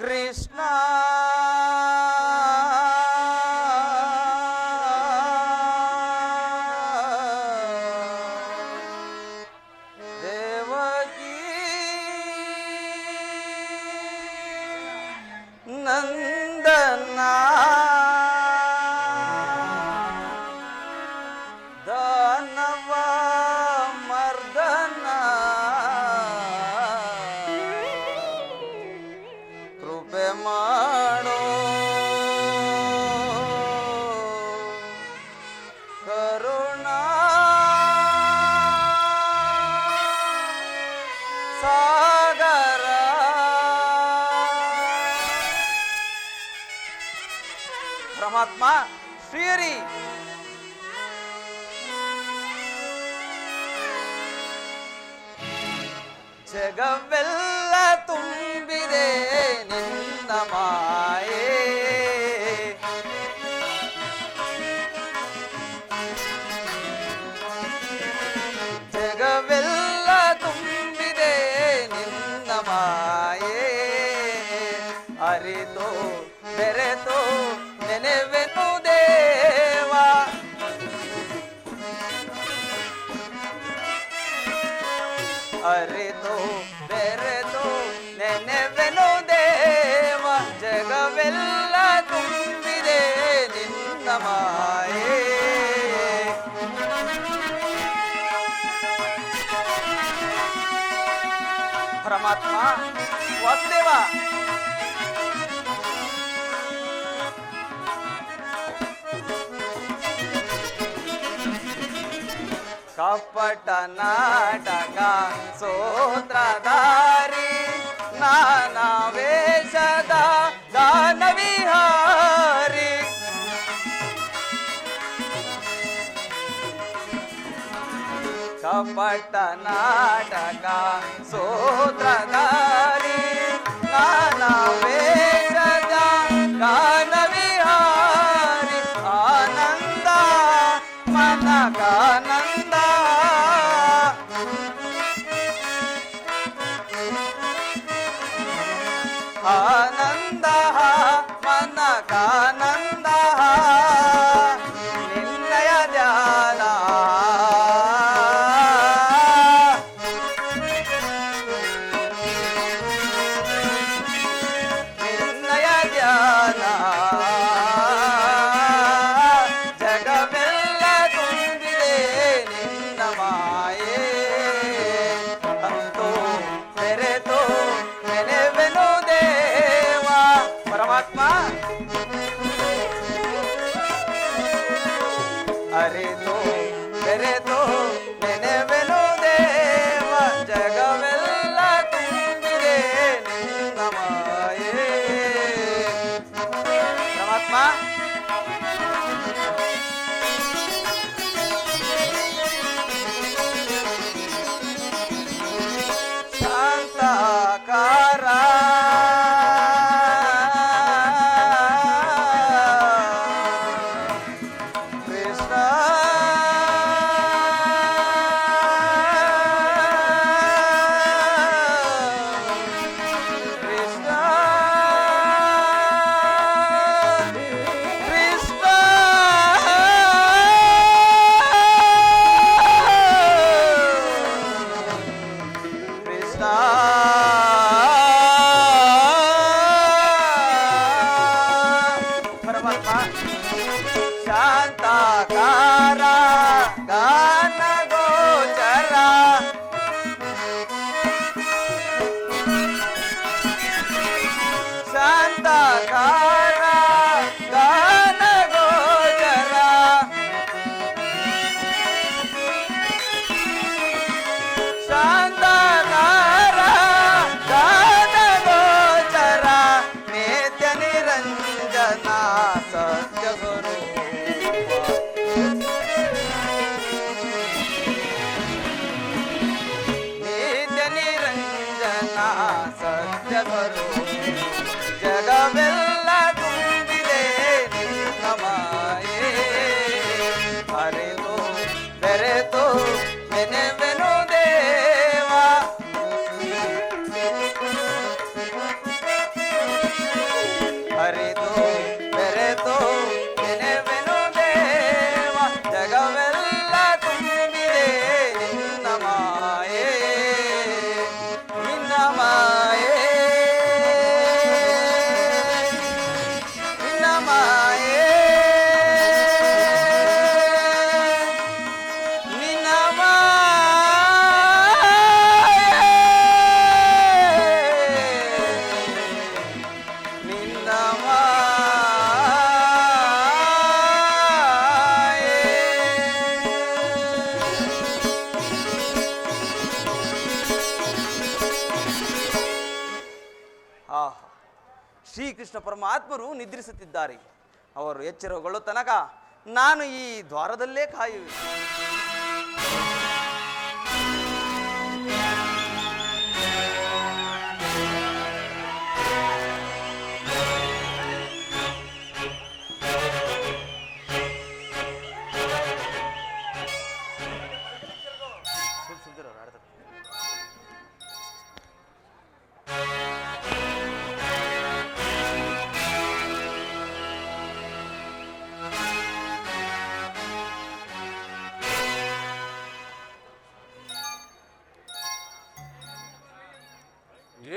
ಕೃಷ್ಣ ದೇವಕಿ ನಂದನ ದಾನವ ಮರ್ದನ ಕೃಪೆ ಮಾಡೋ ಕರುಣಾ ಸಾಗರ ಪರಮಾತ್ಮ ಶ್ರೀಹರಿ ಜಗವೆಲ್ಲ ತುಂಬಿದೆ ನಿನ್ನ ಮಾಯೆ ಜಗವೆಲ್ಲ ತುಂಬಿದೆ ನಿನ್ನ ಮಾಯೆ ಅರಿತು ಬೆರೆತು ನೆನೆವೆನು ದೇವ ಅರಿತು ಬೆರೆತು ನೆನೆವೆನು ದೇವ ಜಗವೆಲ್ಲ ತುಂಬಿದೆ ನಿನ್ನ ಮಾಯೆ ಪರಮಾತ್ಮ ವಾಸುದೇವ ಕಪಟ ನಾಟಕ ಸೂತ್ರಧಾರಿ ನಾನಾ ವೇಷದ ಗಾನವಿಹಾರಿ ಕಪಟ ನಾಟಕ ಸೂತ್ರಧಾರಿ ನಾನಾ ವೇಷದ ಗಾನವಿಹಾರಿ ಆನಂದ ಮನಕಾನಂದ ಆನಂದ ಮನಕಾನಂದ ನಿನ್ನಯ ಧ್ಯಾನ ನಿನ್ನಯ ಧ್ಯಾನ ಜಗವೆಲ್ಲ ತುಂಬಿದೆ ನಿನ್ನ ಮಾಯೆ ಅಂತೂ ಬೆರೆತು ನೆನೆವೆನು ದೇವ ಪರಮಾತ್ಮ ಅರಿತು ಬೆರೆತು ನೆನೆವೆನು ದೇವ ಜಗವೆಲ್ಲ ತುಂಬಿದೆ ನಿನ್ನ ಮಾಯೆ ಪರಮಾತ್ಮ ಶಾಂತಾಕಾರ ಕೃಷ್ಣ ಕೃಷ್ಣ ಕೃಷ್ಣ ಕೃಷ್ಣ ಪರಮಾತ್ಮ ಶಾಂತಾಕಾರ ಗಾನ ಗೋಚರ ಶಾಂತಾಕಾರ ಗಾನ ಗೋಚರ ಶಾಂತಾಕಾರ ಗಾನ ಗೋಚರ ನಿತ್ಯ ನಿರಂಜನ ಸತ್ಯ ಸ್ವರೂಪ ನಿತ್ಯ ನಿರಂಜನ ಸತ್ಯ ಸ್ವರೂಪ ಜಗವೆಲ್ಲ ಆಹಾ, ಶ್ರೀಕೃಷ್ಣ ಪರಮಾತ್ಮರು ನಿದ್ರಿಸುತ್ತಿದ್ದಾರೆ. ಅವರು ಎಚ್ಚರಗೊಳ್ಳುವ ತನಕ ನಾನು ಈ ದ್ವಾರದಲ್ಲೇ ಕಾಯುವೆ.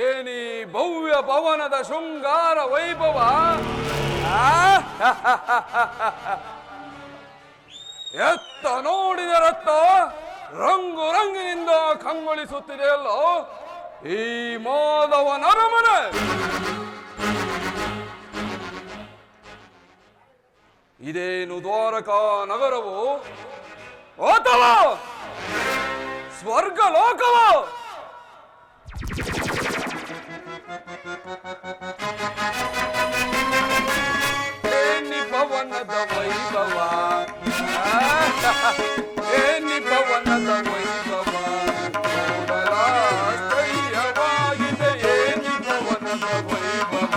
ಏನಿ ಭವ್ಯ ಭವನದ ಶೃಂಗಾರ ವೈಭವ. ಎತ್ತ ನೋಡಿದರತ್ತ ರಂಗು ರಂಗಿನಿಂದ ಕಂಗೊಳಿಸುತ್ತಿದೆಯಲ್ಲೋ ಈ ಮಾಧವನ ಅರಮನೆ. ಇದೇನು ದ್ವಾರಕಾ ನಗರವು ಅಥವಾ ಸ್ವರ್ಗ ಲೋಕವೋ? ಏನಿ ಭವನದ ವೈಭವ, ಏನಿ ಭವನದ ವೈಭವ, ನೋಡಲಾಗಿದೆ ಏನಿ ಭವನದ ವೈಭವ,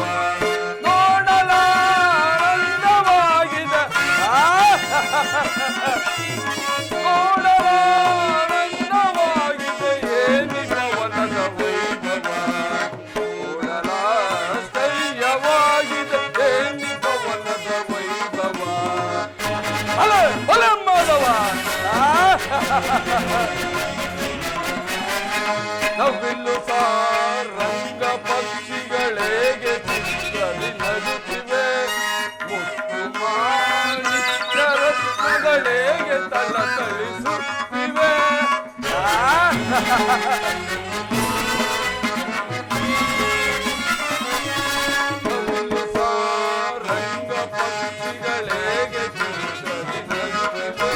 ನೋಡಲಾನಂದವಾಗಿದೆ, ನೋಡಲಾನಂದವಾಗಿದೆ ಏನಿ ಭವನದ ವೈಭವ, ನೋಡಲಾಸ್ತಯ್ಯವಾಗಿದೆ ಏನಿ ಭವನದ ವೈಭವ. ಅಲೆ ಅಲೆ ಮಾಧವ, ನವಿಲು ಸಾರಂಗ ಪಕ್ಷಿಗಳೇಗೆ ಚಿತ್ರದಿ ನಗುತ್ತಿವೆ, ಮುತ್ತು ಮಾಣಿಕ್ಯ ರತ್ನಗಳೇಗೆ ತಳತಳಿಸುತ್ತಿವೆ. ನವಿಲು ಸಾರಂಗ ಪಕ್ಷಿಗಳೇಗೆ ಚಿತ್ರದಿ ನಗುತ್ತಿವೆ,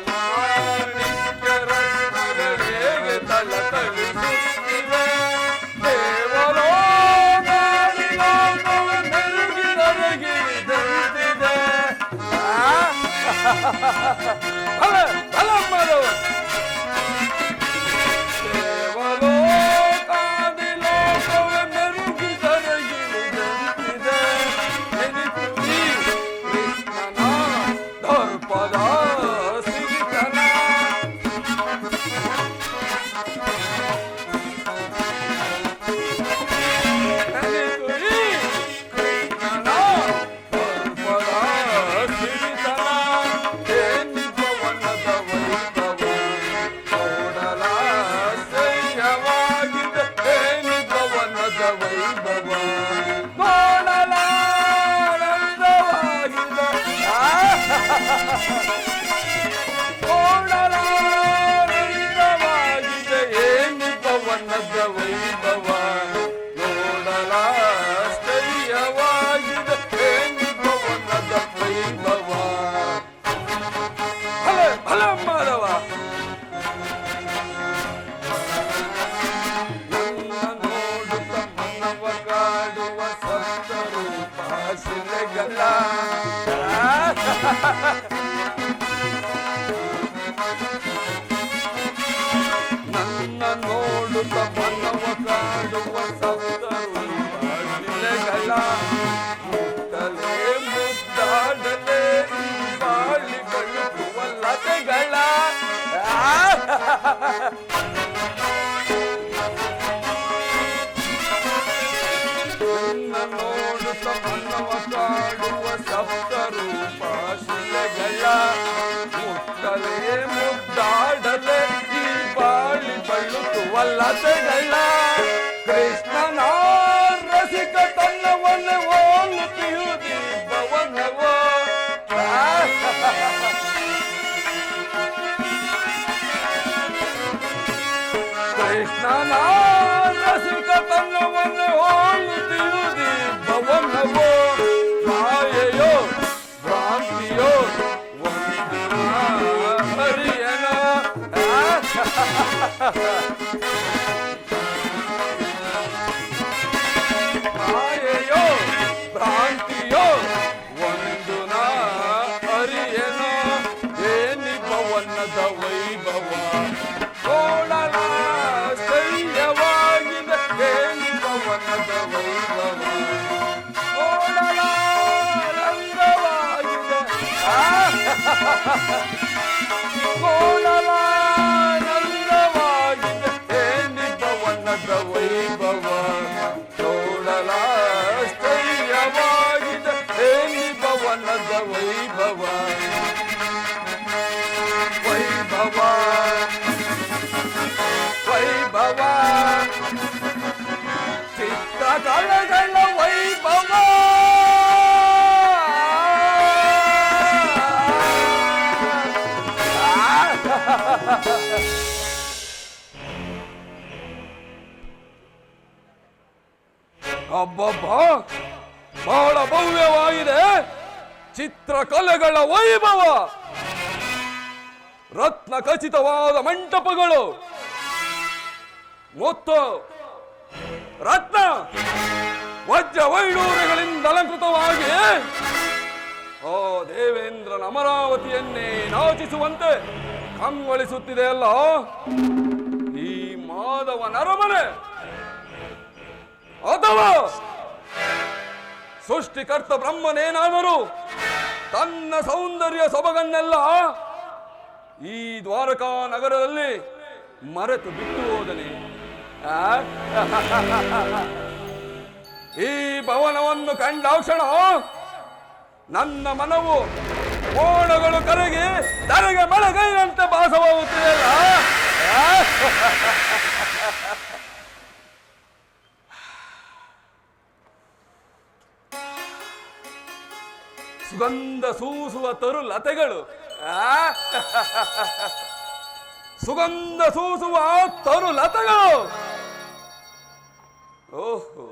ಮಾಣಿಕ್ಯ ರತ್ನಗಳೇಗೆ ತಳತಳಿಸುತ್ತಿವೆ. ದೇವಲೋಕದಲ್ಲಿ ಮೆರುಗಿದರಗಿದಂತಿದೆ. ಅಲ್ಲ ಅಲ್ಲ ಮಾಧವ, ದೇವಲೋಕಾದಿ ಲೋಕವೇ ಮೆರುಗಿದರಗಿದಂತಿದೆ. ಎನಿತು ಈ ಕೃಷ್ಣನ ದರ್ಪದ ಸಿರಿತನ. ಎನಿತು ಈ ಕೃಷ್ಣನ ದರ್ಪದ ಸಿರಿತನ. ಏನಿ ಭವನದ ವೈಭವ, ನೋಡಲಾಸಹ್ಯವಾಗಿದೆ ಏನಿ ಭವನದ ವೈಭವ, ನೋಡಲಾನಂದವಾಗಿದೆ, ನೋಡಲಾನಂದವಾಗಿದೆ ಏನಿ ಭವನದ ವೈಭವ, ನೋಡಲಾಸ್ತಯ್ಯವಾಗಿದೆ ಏನಿ ಭವನದ ವೈಭವ. ಹಲೋ ಹಲೋ ಮಾಧವ, ನನ್ನ ನೋಡುತ್ತ ಮನವ ಕಾಡುವ ಸಪ್ತರೂಪ ಶಿಲೆಗಳ. ನನ್ನ ನೋಡುತ್ತ ಮನವ ಕಾಡುವ ಸಪ್ತರೂಪ ಶಿಲೆಗಳ. ಮುಟ್ಟಲೇ ಮುದ್ದಾಡಲೇ ಈ ಬಾಳಿ ಬಳುಕುವ ಲತೆಗಳ. ನನ್ನ ನೋಡುತ್ತ ಮನವ ಕಾಡುವ ಸಪ್ತರೂಪ ಶಿಲೆಗಳ. ಮುಟ್ಟಲೇ ಮುದ್ದಾಡಲೇ ಈ ಬಾಳಿ ಬಳುಕುವ ಲತೆಗಳ. ಕೃಷ್ಣನ ರಸಿಕ ತನ್ನವನ್ನೇ ಹೋಲುತ್ತಿರುವುದಿ ಭವನವೋ. ಕೃಷ್ಣನ ರಸಿಕ ತನ್ನವನ್ನೇ ಹೋಲುತ್ತಿರುವುದಿ ಭವನವೋ. ಮಾಯೆಯೋ ಭ್ರಾಂತಿಯೋ ಒಂದು ಹರಿಯನ. ಬವನದ ವೈಭವ ಓಡಲಾನಂದವಾಗಿದೆ ಓಡಲಾನಂದವಾಗಿದೆ ಏನಿ ಬವನದ ವೈಭವ ಓಡಲಾಶ್ಚರ್ಯವಾಗಿದೆ ಏನಿ ಬವನದ ವೈಭವ ವೈಭವ ವೈಭವ ಚಿತ್ರಕಲೆಗಳ ವೈಭವ ಅಬ್ಬಬ್ಬ ಬಹಳ ಭವ್ಯವಾಗಿದೆ ಚಿತ್ರಕಲೆಗಳ ವೈಭವ ರತ್ನ ಖಚಿತವಾದ ಮಂಟಪಗಳು ಮತ್ತು ರತ್ನ ವಜ್ರ ವೈಡೂರ್ಯಗಳಿಂದ ಅಲಂಕೃತವಾಗಿ ಓ ದೇವೇಂದ್ರನ ಅಮರಾವತಿಯನ್ನೇ ನಾಚಿಸುವಂತೆ ಕಂಗೊಳಿಸುತ್ತಿದೆ ಅಲ್ಲ ಈ ಮಾಧವನ ಅರಮನೆ ಅಥವಾ ಸೃಷ್ಟಿಕರ್ತ ಬ್ರಹ್ಮನೇನಾದರೂ ತನ್ನ ಸೌಂದರ್ಯ ಸೊಬಗನ್ನೆಲ್ಲ ಈ ದ್ವಾರಕಾ ನಗರದಲ್ಲಿ ಮರೆತು ಬಿಟ್ಟು ಹೋದನೆ ಈ ಭವನವನ್ನು ಕಂಡಾಕ್ಷಣ ನನ್ನ ಮನವು ಮೋಡಗಳು ಕರಗಿ ತನಗೆ ಮಳೆಗೈನಂತೆ ಭಾಸವಾಗುತ್ತಿದೆಯಲ್ಲ ಸುಗಂಧ ಸೂಸುವ ತರು ಲತೆಗಳು ಸುಗಂಧ ಸೂಸುವ ತರು ಲತೆಗಳು ಓಹೋ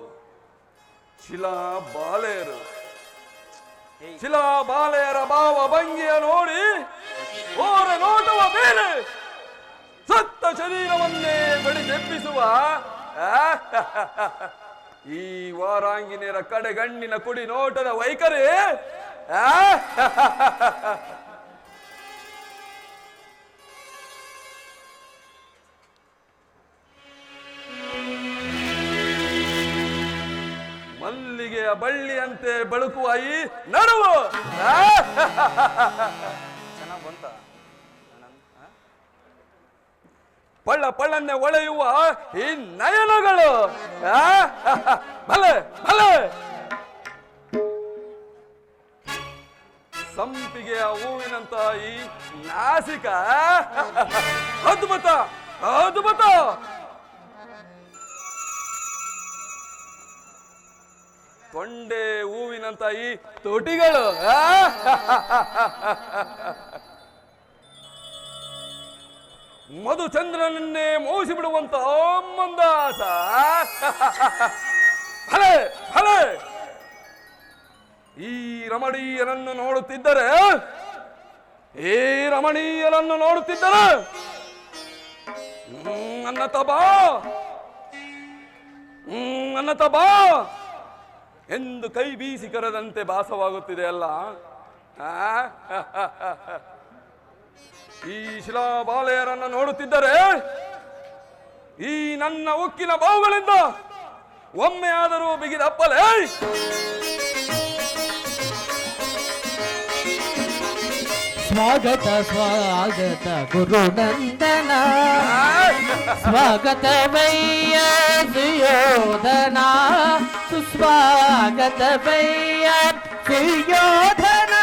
ಶಿಲಾ ಬಾಲೆಯರು ಶಿಲಾ ಬಾಲೆಯರ ಭಾವ ಭಂಗಿಯ ನೋಡಿ ಓರ ನೋಟವ ಮೇಲೆ ಸತ್ತ ಶರೀರವನ್ನೇ ಬಡಿದೆಬ್ಬಿಸುವ ಈ ವಾರಾಂಗಿನಿಯರ ಕಡೆಗಣ್ಣಿನ ಕುಡಿ ನೋಟದ ವೈಖರಿ ಮಲ್ಲಿಗೆಯ ಬಳ್ಳಿಯಂತೆ ಬೆಳಕುವ ಈ ನಡುವು ಚೆನ್ನಾಗ್ ಬಂತ ಪಳ್ಳ ಪಳ್ಳನ್ನೇ ಒಳೆಯುವ ಈ ನಯನಗಳು ಭಲೆ ಭಲೆ ಸಂಪಿಗೆಯ ಹೂವಿನಂತ ಈ ನಾಸಿಕ ಅದ್ಭುತ ಅದ್ಭುತ ತೊಂಡೆ ಹೂವಿನಂತ ಈ ತುಟಿಗಳು ಮಧುಚಂದ್ರನನ್ನೇ ಮೋಸಿ ಬಿಡುವಂತ ಮಂದಾಸ ಭಲೆ ಭಲೆ ಈ ರಮಣೀಯನನ್ನು ನೋಡುತ್ತಿದ್ದರೆ ನನ್ನ ತಬಾ ಎಂದು ಕೈ ಬೀಸಿ ಕರೆದಂತೆ ಭಾಸವಾಗುತ್ತಿದೆ ಅಲ್ಲ ಈ ಶಿಲಾಬಾಲೆಯರನ್ನು ನೋಡುತ್ತಿದ್ದರೆ ಈ ನನ್ನ ಉಕ್ಕಿನ ಬಾವುಗಳಿಂದ ಒಮ್ಮೆ ಆದರೂ ಬಿಗಿದಪ್ಪಲೇ ಸ್ವಾಗತ ಸ್ವಾಗತ ಗುರುನಂದನ ಸ್ವಾಗತವಯ್ಯ ಸುಯೋಧನ ಸುಸ್ವಾಗತವಯ್ಯ ಸುಯೋಧನ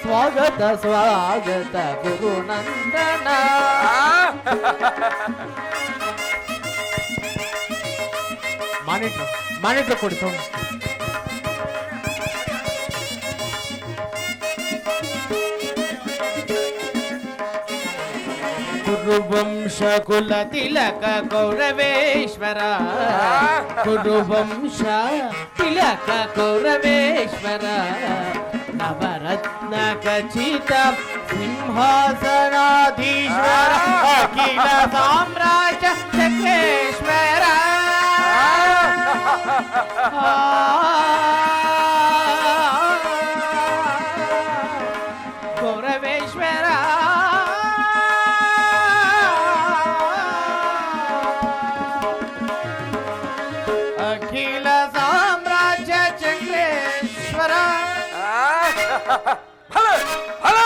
ಸ್ವಾಗತ ಸ್ವಾಗತ ಗುರುನಂದನ ಮಾನಿಟ್ರು ಕೊಡಿ ಸೌಂಡ್ ಕುರುವಂಶ ಕುಲ ತಿಲಕ ಗೌರವೇಶ್ವರ ಕುರುವಂಶ ತಿಲಕ ಗೌರವೇಶ್ವರ ನವರತ್ನ ಖಚಿತ ಸಿಂಹಾಸನಾಧೀಶ್ವರ ಅಖಿಲ ಸಾಮ್ರಾಜ್ಯ ಚಕ್ರೇಶ್ವರ ಗೌರವೇಶ್ವರ ಅಖಿಲ ಸಾಮ್ರಾಜ್ಯ ಚಕ್ರೇಶ್ವರ ಭಲೆ ಭಲೆ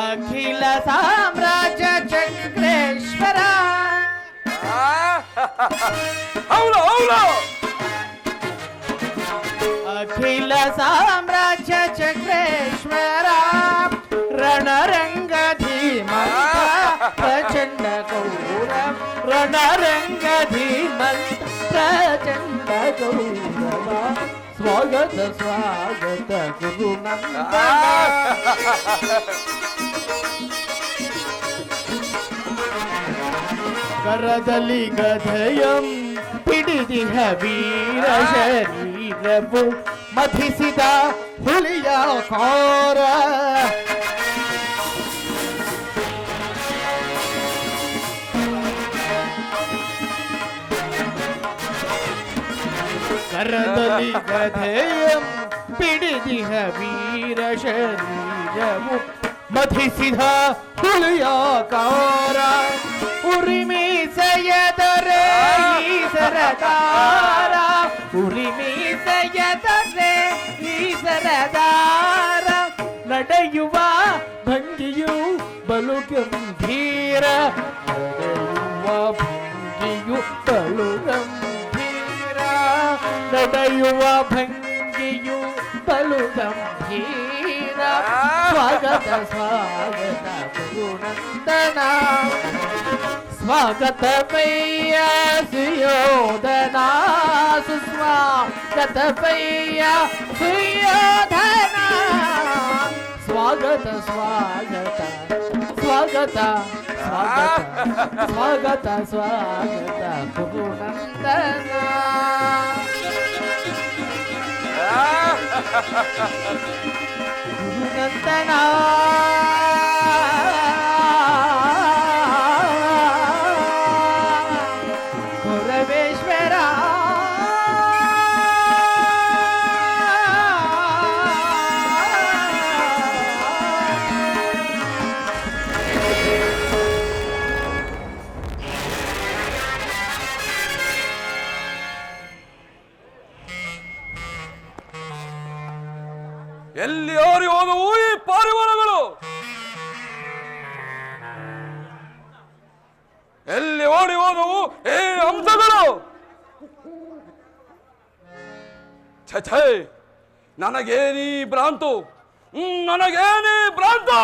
ಅಖಿಲ ಸಾಮ್ರಾಜ್ಯ ಚಕ್ರೇಶ್ವರ ಹೌದು ಹೌದು ಅಖಿಲ ಸಾಮ್ರಾಜ್ಯ ಚಕ್ರೇಶ್ವರ ರಣರಂಗ ಧೀಮಂತ ಪ್ರಚಂಡ ಗೌರವ ರಣರಂಗ ಧೀಮಂತ ಪ್ರಚಂಡ ಗೌರವ ಸ್ವಾಗತ ಸ್ವಾಗತ ಗುರು ನಂದನ ಕರದಲ್ಲಿ ಗದಯಂ ಹಿಡಿದಿಹ ವೀರ ಶರೀರವು ಮಥಿಸಿದ ಹುಲಿಯ ಕಾರ ಕರದಲ್ಲಿ ಗದಯಂ ಹಿಡಿದಿಹ ವೀರ ಶರೀರವು ಮಥಿಸಿದ ಹುಲಿಯ ಕಾರ ಉರಿಮೀಸೆಯದರೆ ಈ ಸರದಾರ ಉರಿಮೀಸೆಯದರೆ ಈ ಸರದಾರ ನಡೆಯುವ ಭಂಗಿಯು ಬಲು ಗಂಭೀರ ನಡೆಯುವ ಭಂಗಿಯು ಬಲು ಗಂಭೀರ ನಡೆಯುವ ಭಂಗಿಯು ಬಲು ಗಂಭೀರ ಸ್ವಾಗತ ಸ್ವಾಗತ ಗುರುನಂದನ ಸ್ವಾಗತಮಯ್ಯ ಸುಯೋಧನ ಸುಸ್ವಾಗತಮಯ್ಯ ಸುಯೋಧನ ಸ್ವಾಗತ ಸ್ವಾಗತ ಸ್ವಾಗತ ಸ್ವಾಗತ ಸ್ವಾಗತ ಸ್ವಾಗತ ಗುರುನಂದನ ಗುರುನಂದನ ಗೌರವೇಶ್ವರ ಎಲ್ಲಿ ಓರಿ ಹೋದವು ಈ ಪಾರಿವಾಳಗಳು ಎಲ್ಲಿ ಓಡಿ ಹೋದವು ಈ ಹಂಸಗಳು ಛೇ ನನಗೇನೀ ಭ್ರಾಂತು ನನಗೇನೀ ಭ್ರಾಂತು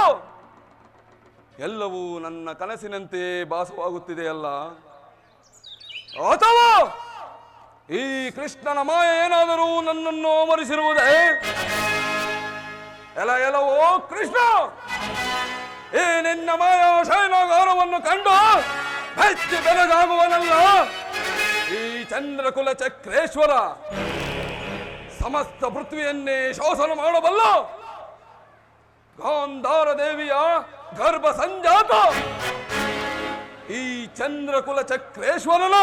ಎಲ್ಲವೂ ನನ್ನ ಕನಸಿನಂತೆ ಭಾಸವಾಗುತ್ತಿದೆಯಲ್ಲ ಅಥವಾ ಈ ಕೃಷ್ಣನ ಮಾಯ ಏನಾದರೂ ನನ್ನನ್ನು ಅಮರಿಸಿರುವುದೇ ಎಲ್ಲವೋ ಕೃಷ್ಣ ಈ ನಿನ್ನ ಮಾಯಾ ಶಯನಾಗಾರವನ್ನು ಕಂಡು ಬೆಚ್ಚಿ ಬೆರಗಾಗುವನಲ್ಲ ಈ ಚಂದ್ರಕುಲ ಚಕ್ರೇಶ್ವರ ಸಮಸ್ತ ಪೃಥ್ವಿಯನ್ನೇ ಶೋಷಣ ಮಾಡಬಲ್ಲ ಗಾಂಧಾರ ದೇವಿಯ ಗರ್ಭ ಸಂಜಾತ ಈ ಚಂದ್ರಕುಲ ಚಕ್ರೇಶ್ವರನ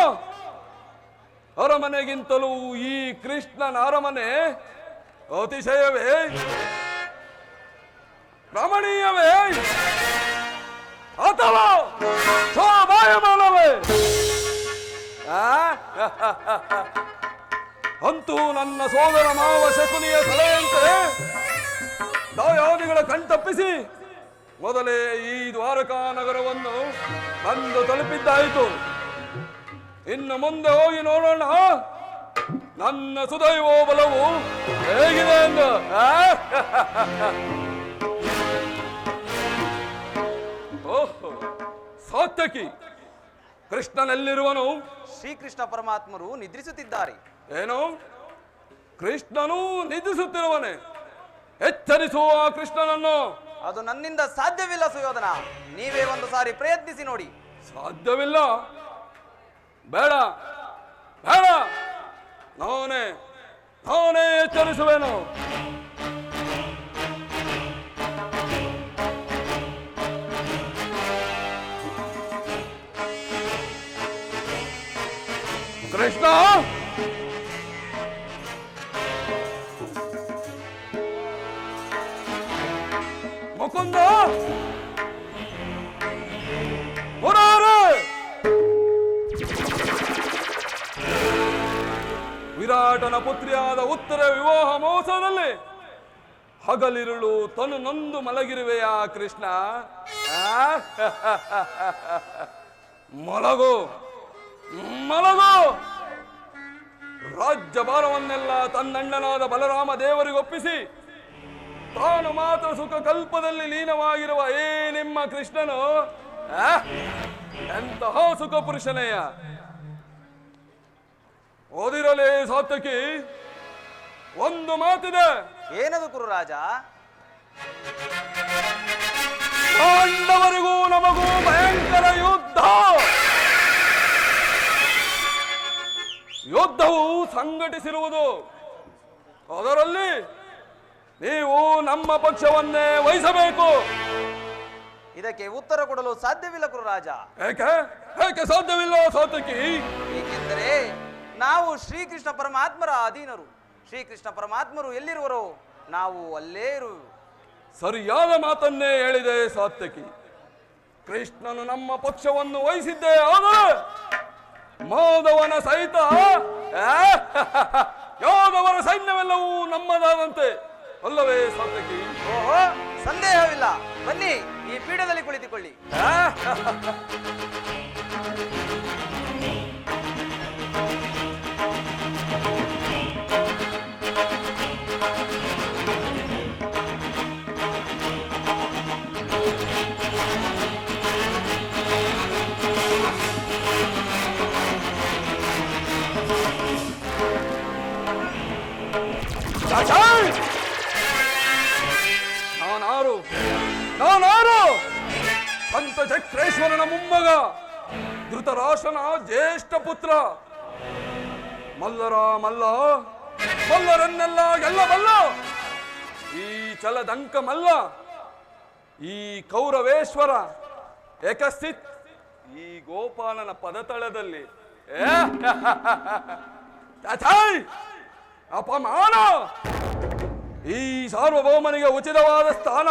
ಅರಮನೆಗಿಂತಲೂ ಈ ಕೃಷ್ಣನ ಅರಮನೆ ಅತಿಶಯವೇ ರಮಣೀಯವೇ ಅಥವಾ ಶೋಭಾಯಮಾನವೇ ಅಂತೂ ನನ್ನ ಸೋದರ ಮಾವ ಶಕುನಿಯ ಸಲಹೆಯಂತೆ ದಾಯಾದಿಗಳ ಕಣ್ತಪ್ಪಿಸಿ ಮೊದಲೇ ಈ ದ್ವಾರಕಾ ನಗರವನ್ನು ಬಂದು ತಲುಪಿದ್ದಾಯಿತು. ಇನ್ನು ಮುಂದೆ ಹೋಗಿ ನೋಡೋಣ ನನ್ನ ಸುದೈವೋ ಬಲವು ಹೇಗಿದೆ ಎಂದು. ಓಹೋ, ಸಾತ್ಯಕಿ, ಕೃಷ್ಣನೆಲ್ಲಿರುವನು? ಶ್ರೀಕೃಷ್ಣ ಪರಮಾತ್ಮರು ನಿದ್ರಿಸುತ್ತಿದ್ದಾರೆ. ಏನು, ಕೃಷ್ಣನು ನಿದ್ರಿಸುತ್ತಿರುವನೆ? ಎಚ್ಚರಿಸುವ ಆ ಕೃಷ್ಣನನ್ನು. ಅದು ನನ್ನಿಂದ ಸಾಧ್ಯವಿಲ್ಲ ಸುಯೋಧನ, ನೀವೇ ಒಂದು ಸಾರಿ ಪ್ರಯತ್ನಿಸಿ ನೋಡಿ. ಸಾಧ್ಯವಿಲ್ಲ? ಬೇಡ ಬೇಡ, ನಾನೇ ಎಚ್ಚರಿಸುವೆನು. ಕೃಷ್ಣ, ಮುಕುಂದ, ಮುರಾರಿ, ವಿರಾಟನ ಪುತ್ರಿಯಾದ ಉತ್ತರ ವಿವಾಹ ಮಹೋತ್ಸವದಲ್ಲಿ ಹಗಲಿರುಳು ತನು ನೊಂದು ಮಲಗಿರುವೆಯಾ ಕೃಷ್ಣ? ಮಲಗು ಮಲಗು. ರಾಜ್ಯ ಭಾರವನ್ನೆಲ್ಲ ತನ್ನಣ್ಣನಾದ ಬಲರಾಮ ದೇವರಿಗೊಪ್ಪಿಸಿ ತಾನು ಮಾತ್ರ ಸುಖ ಕಲ್ಪದಲ್ಲಿ ಲೀನವಾಗಿರುವ ನಿಮ್ಮ ಕೃಷ್ಣನು ಎಂತಹ ಸುಖ ಪುರುಷನೆಯ. ಓದಿರಲೇ ಸಾತಕಿ, ಒಂದು ಮಾತಿದೆ. ಏನದು ಕುರುರಾಜ? ಪಾಂಡವರಿಗೂ ನಮಗೂ ಭಯಂಕರ ಯುದ್ಧ. ಯುದ್ಧವು ಸಂಘಟಿಸಿರುವುದು. ಅದರಲ್ಲಿ ನೀವು ನಮ್ಮ ಪಕ್ಷವನ್ನೇ ವಹಿಸಬೇಕು. ಇದಕ್ಕೆ ಉತ್ತರ ಕೊಡಲು ಸಾಧ್ಯವಿಲ್ಲ ಕುರುರಾಜ. ಏಕೆ ಏಕೆ ಸಾಧ್ಯವಿಲ್ಲ ಸಾತಕಿ? ಏಕೆಂದರೆ ನಾವು ಶ್ರೀಕೃಷ್ಣ ಪರಮಾತ್ಮರ ಅಧೀನರು. ಶ್ರೀಕೃಷ್ಣ ಪರಮಾತ್ಮರು ಎಲ್ಲಿರುವರೋ ನಾವು ಅಲ್ಲೇ ಇರುವೆವು. ಸರಿಯಾದ ಮಾತನ್ನೇ ಹೇಳಿದೆ ಸಾತ್ಯಕಿ. ಕೃಷ್ಣನು ನಮ್ಮ ಪಕ್ಷವನ್ನು ವಹಿಸಿದ್ದೇ ಆದರೆ ಮಾಧವನ ಸಹಿತ ಯಾದವರ ಸೈನ್ಯವೆಲ್ಲವೂ ನಮ್ಮದಾದಂತೆ ಅಲ್ಲವೇ ಸಾತ್ಯಕಿ? ಓಹೋ, ಸಂದೇಹವಿಲ್ಲ. ಬನ್ನಿ, ಈ ಪೀಠದಲ್ಲಿ ಕುಳಿತುಕೊಳ್ಳಿ. ನಾನಾರು ಸಂತ ಚಕ್ರೇಶ್ವರನ ಮೊಮ್ಮಗ, ಧೃತರಾಷ್ಟ್ರನ ಜ್ಯೇಷ್ಠ ಪುತ್ರ, ಮಲ್ಲರನ್ನೆಲ್ಲ ಗೆಲ್ಲಬಲ್ಲ ಈ ಚಲದಂಕ ಮಲ್ಲ, ಈ ಕೌರವೇಶ್ವರ ಏಕಸ್ಥಿತ್ ಈ ಗೋಪಾಲನ ಪದತಳದಲ್ಲಿ ಅಪಮಾನ. ಈ ಸಾರ್ವಭೌಮನಿಗೆ ಉಚಿತವಾದ ಸ್ಥಾನ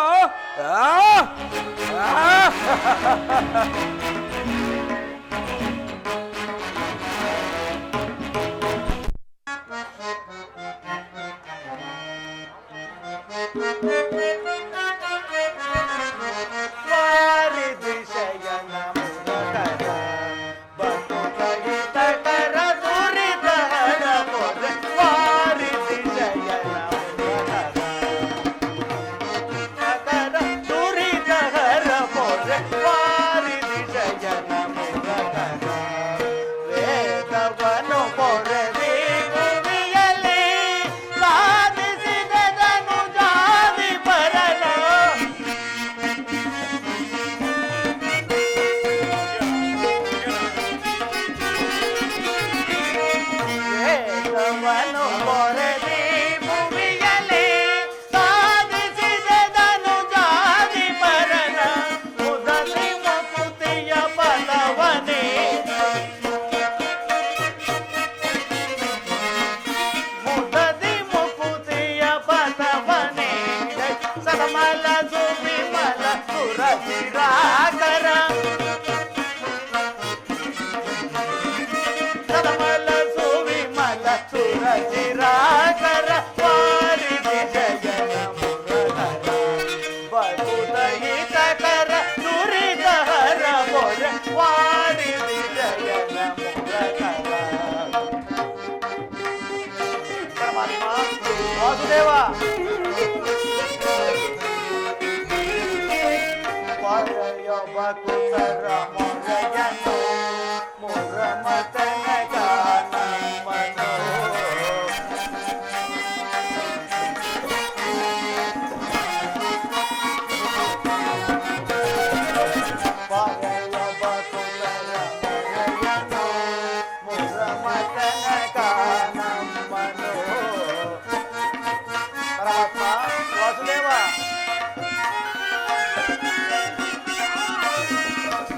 ವಾಸುದೇವ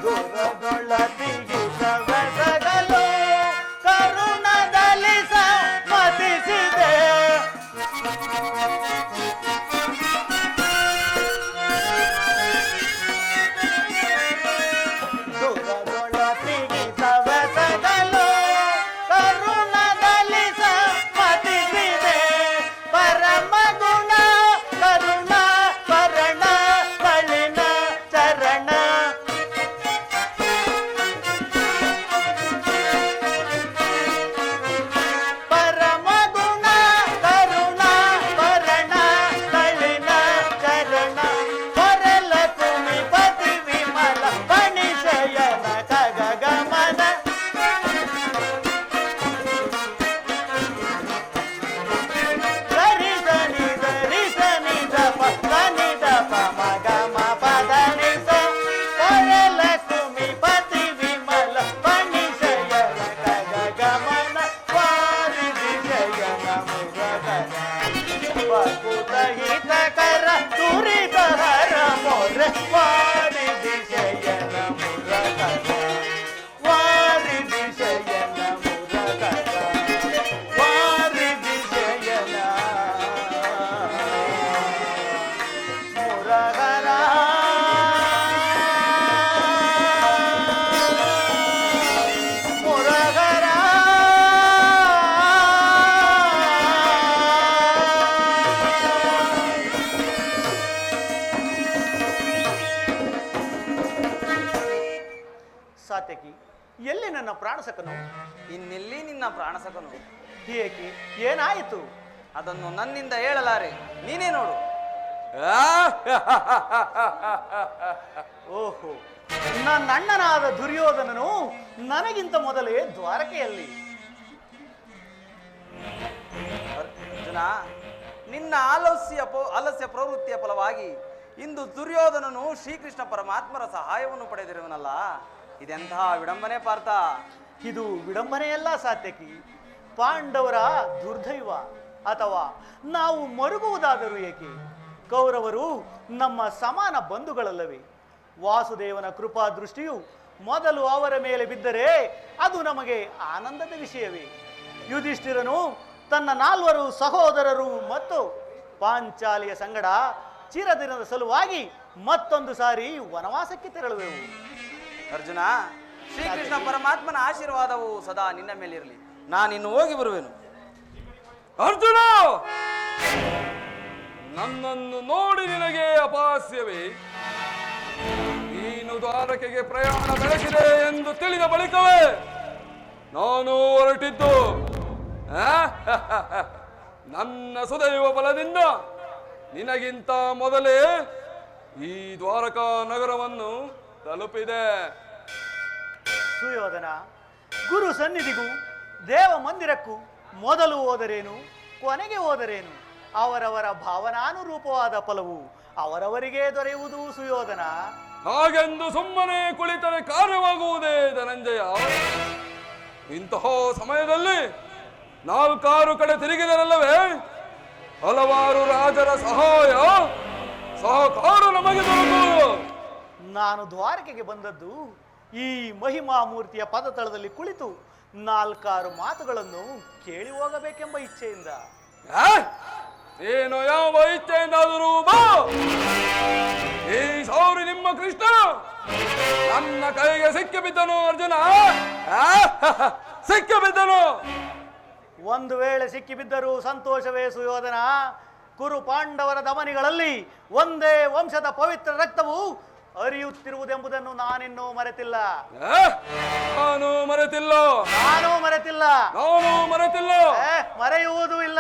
ದೂರದೊಳದಿ ಎಲ್ಲಿ ನನ್ನ ಪ್ರಾಣಸಕನು? ಇನ್ನೆಲ್ಲಿ ನಿನ್ನ ಪ್ರಾಣಸಕನು? ಏಕೆ? ಏನಾಯಿತು? ಅದನ್ನು ನನ್ನಿಂದ ಹೇಳಲಾರೆ, ನೀನೇ ನೋಡು. ಓಹೋ, ನನ್ನ ಅಣ್ಣನಾದ ದುರ್ಯೋಧನನು ನನಗಿಂತ ಮೊದಲೇ ದ್ವಾರಕೆಯಲ್ಲಿ. ಅರ್ಜುನ, ನಿನ್ನ ಆಲಸ್ಯ ಪ್ರವೃತ್ತಿಯ ಫಲವಾಗಿ ಇಂದು ದುರ್ಯೋಧನನು ಶ್ರೀಕೃಷ್ಣ ಪರಮಾತ್ಮರ ಸಹಾಯವನ್ನು ಪಡೆದಿರುವನಲ್ಲ, ಇದೆಂತಹ ವಿಡಂಬನೆ ಪಾರ್ಥ. ಇದು ವಿಡಂಬನೆಯಲ್ಲ ಸಾತ್ಯಕಿ, ಪಾಂಡವರ ದುರ್ದೈವ. ಅಥವಾ ನಾವು ಮರುಗುವುದಾದರೂ ಏಕೆ? ಕೌರವರು ನಮ್ಮ ಸಮಾನ ಬಂಧುಗಳಲ್ಲವೇ? ವಾಸುದೇವನ ಕೃಪಾ ದೃಷ್ಟಿಯು ಮೊದಲು ಅವರ ಮೇಲೆ ಬಿದ್ದರೆ ಅದು ನಮಗೆ ಆನಂದದ ವಿಷಯವೇ. ಯುಧಿಷ್ಠಿರನು ತನ್ನ 4 ಸಹೋದರರು ಮತ್ತು ಪಾಂಚಾಲಿಯ ಸಂಗಡ ಚಿರದಿನದ ಸಲುವಾಗಿ ಮತ್ತೊಂದು ಸಾರಿ ವನವಾಸಕ್ಕೆ ತೆರಳುವೆವು. ಅರ್ಜುನ, ಶ್ರೀಕೃಷ್ಣ ಪರಮಾತ್ಮನ ಆಶೀರ್ವಾದವು ಸದಾ ನಿನ್ನ ಮೇಲಿರಲಿ. ನಾನಿನ್ನು ಹೋಗಿ ಬರುವೆನು. ಅರ್ಜುನ, ನನ್ನನ್ನು ನೋಡಿ ನಿನಗೆ ಅಪಹಾಸ್ಯವೇ? ನೀನು ದ್ವಾರಕೆಗೆ ಪ್ರಯಾಣ ಬೆಳೆಸಿದೆ ಎಂದು ತಿಳಿದ ಬಳಿಕವೇ ನಾನು ಹೊರಟಿದ್ದು. ನನ್ನ ಸುದೈವ ಬಲದಿಂದ ನಿನಗಿಂತ ಮೊದಲೇ ಈ ದ್ವಾರಕಾ ನಗರವನ್ನು ತಲುಪಿದೆ. ಸುಯೋಧನ, ಗುರು ಸನ್ನಿಧಿಗೂ ದೇವ ಮಂದಿರಕ್ಕೂ ಮೊದಲು ಹೋದರೇನು, ಕೊನೆಗೆ ಹೋದರೇನು? ಅವರವರ ಭಾವನಾನುರೂಪವಾದ ಫಲವು ಅವರವರಿಗೆ ದೊರೆಯುವುದು ಸುಯೋಧನ. ಹಾಗೆಂದು ಸುಮ್ಮನೆ ಕುಳಿತರೆ ಕಾರ್ಯವಾಗುವುದೇ ಧನಂಜಯ? ಇಂತಹ ಸಮಯದಲ್ಲಿ 4 ಕಡೆ ತಿರುಗಿದರಲ್ಲವೇ ಹಲವಾರು ರಾಜರ ಸಹಕಾರ ನಮಗೆ ದೊರಕುವುದು. ನಾನು ದ್ವಾರಕೆಗೆ ಬಂದದ್ದು ಈ ಮಹಿಮಾ ಮೂರ್ತಿಯ ಪದತಳದಲ್ಲಿ ಕುಳಿತು 4 ಮಾತುಗಳನ್ನು ಕೇಳಿ ಹೋಗಬೇಕೆಂಬ ಇಚ್ಛೆಯಿಂದ. ಏನು ಯಾವ ಇಚ್ಛೆಯಿಂದಾದರೂ ಬಾ. ಈ ಸೌರಿ ನಿಮ್ಮ ಕೃಷ್ಣ ನನ್ನ ಕೈಗೆ ಸಿಕ್ಕಿಬಿದ್ದನು. ಅರ್ಜುನ, ಸಿಕ್ಕಿಬಿದ್ದನು. ಒಂದು ವೇಳೆ ಸಿಕ್ಕಿಬಿದ್ದರೂ ಸಂತೋಷವೇ ಸುಯೋಧನ. ಕುರು ಪಾಂಡವರ ಧಮನಿಗಳಲ್ಲಿ ಒಂದೇ ವಂಶದ ಪವಿತ್ರ ರಕ್ತವು ಹರಿಯುತ್ತಿರುವುದೆಂಬುದನ್ನು ನಾನಿನ್ನೂ ಮರೆತಿಲ್ಲ. ನಾನು ಮರೆತಿಲ್ಲ. ಮರೆಯುವುದೂ ಇಲ್ಲ.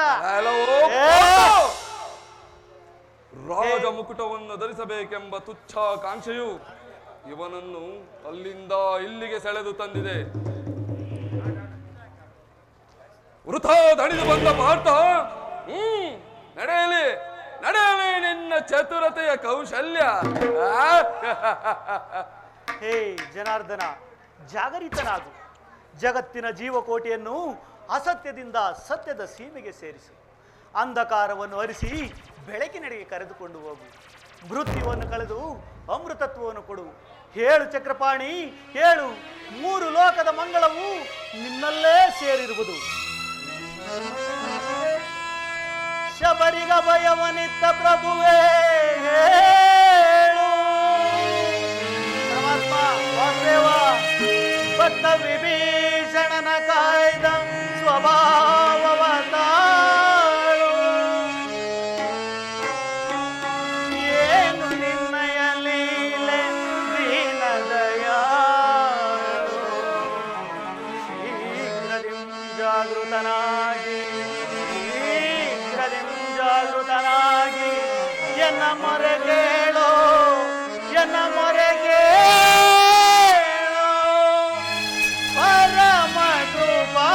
ರಾಜ ಮುಕುಟವನ್ನು ಧರಿಸಬೇಕೆಂಬ ತುಚ್ಛಾಕಾಂಕ್ಷೆಯು ಇವನನ್ನು ಅಲ್ಲಿಂದ ಇಲ್ಲಿಗೆ ಸೆಳೆದು ತಂದಿದೆ. ವೃಥಾ ದಣಿದು ಬಂದ ಪಾರ್ಥ, ನಡೆಯಲಿ ನಿನ್ನ ಚತುರತೆಯ ಕೌಶಲ್ಯ. ಹೇ ಜನಾರ್ದನ, ಜಾಗರಿತನಾಗು. ಜಗತ್ತಿನ ಜೀವಕೋಟಿಯನ್ನು ಅಸತ್ಯದಿಂದ ಸತ್ಯದ ಸೀಮೆಗೆ ಸೇರಿಸು. ಅಂಧಕಾರವನ್ನು ಅರಿಸಿ ಬೆಳಕಿನೆಡೆಗೆ ಕರೆದುಕೊಂಡು ಹೋಗು. ಮೃತ್ಯುವನ್ನು ಕಳೆದು ಅಮೃತತ್ವವನ್ನು ಕೊಡು. ಹೇಳು ಚಕ್ರಪಾಣಿ, ಹೇಳು. 3 ಲೋಕದ ಮಂಗಳವು ನಿನ್ನಲ್ಲೇ ಸೇರಿರುವುದು. ಶಬರಿಗ ಭಯವನಿತ್ತ ಪ್ರಭುವೇ ಹೇಳು. ಪರಮಾತ್ಮ ವಾಸುದೇವ, ಭಕ್ತ ವಿಭೀಷಣನ ಕಾಯ್ದ ಸ್ವಭಾವವ ತಾಳು. ಏನು ನಿನ್ನಯ ಲೀಲೆ ದೀನ ದಯಾಳು. ಶೀಘ್ರದಿಂ ಜಾಗೃತನಾಗಿ ಎನ್ನ ಮೊರೆಗೇಳೋ, ಎನ್ನ ಮೊರೆಗೇಳೋ ಪರಮ ಕೃಪಾ.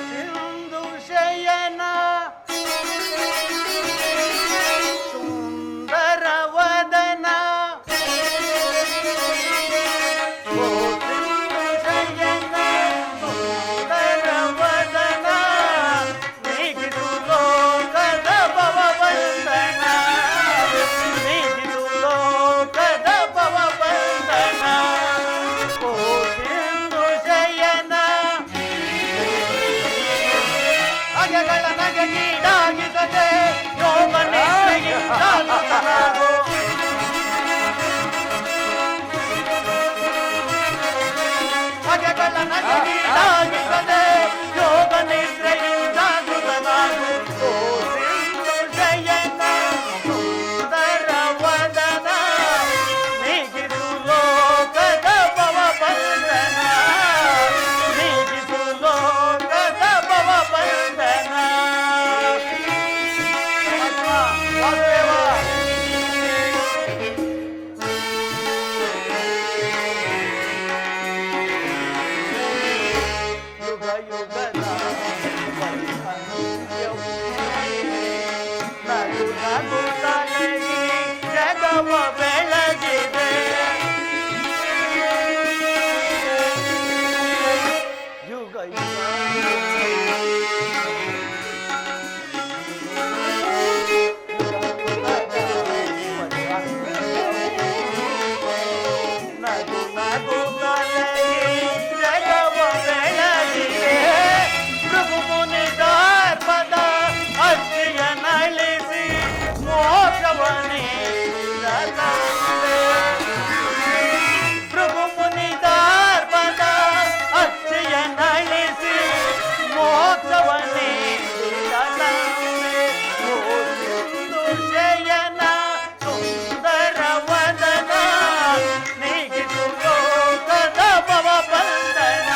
ಸಿಂಧು ಶಯನ ಸುಂದರ ವದನ, ಯೋಗ ನಿದ್ರೆಯಿಂದ ನಗುತ್ತಲೇ ಈ ಜಗವ ಬೆಳಗಿದೆ ಯುಗ ನಗು ನಗುತ್ತಲೇ ಈ ಜಗವ ಬೆಳಗಿದೆ ಭೃಗು ಮುನಿದಾರ್ಪದ ಅರ್ಚಿಯ ನಳಿಸಿ ಮೋಕ್ಷವನೇ ಭೃಗು ಮುನಿದಾರ್ಪದ ಅರ್ಚಿಯ ನಳಿಸಿ ಮೋಕ್ಷವನೇ ಶಯನ ಸುಂದರ ವದನ ನೀಗಿತು ಲೋಕದ ಭವ ಬಂಧನ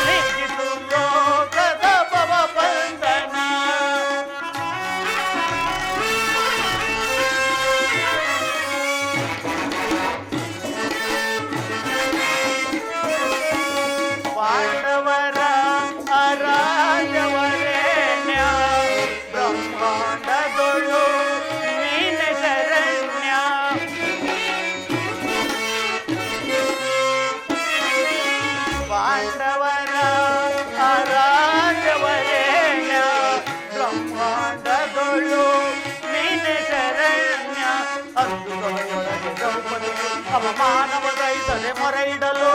ನೀಗಿತು ಲೋಕದ ಭವ ಬಂಧನ ಪಾಂಡವರ ಅರಾಜವರೇಣ್ಯ ಬ್ರಹ್ಮಾಂಡದೊಳು ನೀನೆ ಶರಣ್ಯ ಪಾಂಡವರ ಅರಾಜವರೇಣ್ಯ ಬ್ರಹ್ಮಾಂಡದೊಳು ನೀನೆ ಶರಣ್ಯ ಅಂದುಗಳೊಳಗೆ ದ್ರೌಪದಿ ಅವಮಾನವ ದಯಿಸದೆ ಮೊರೆ ಇಡಲು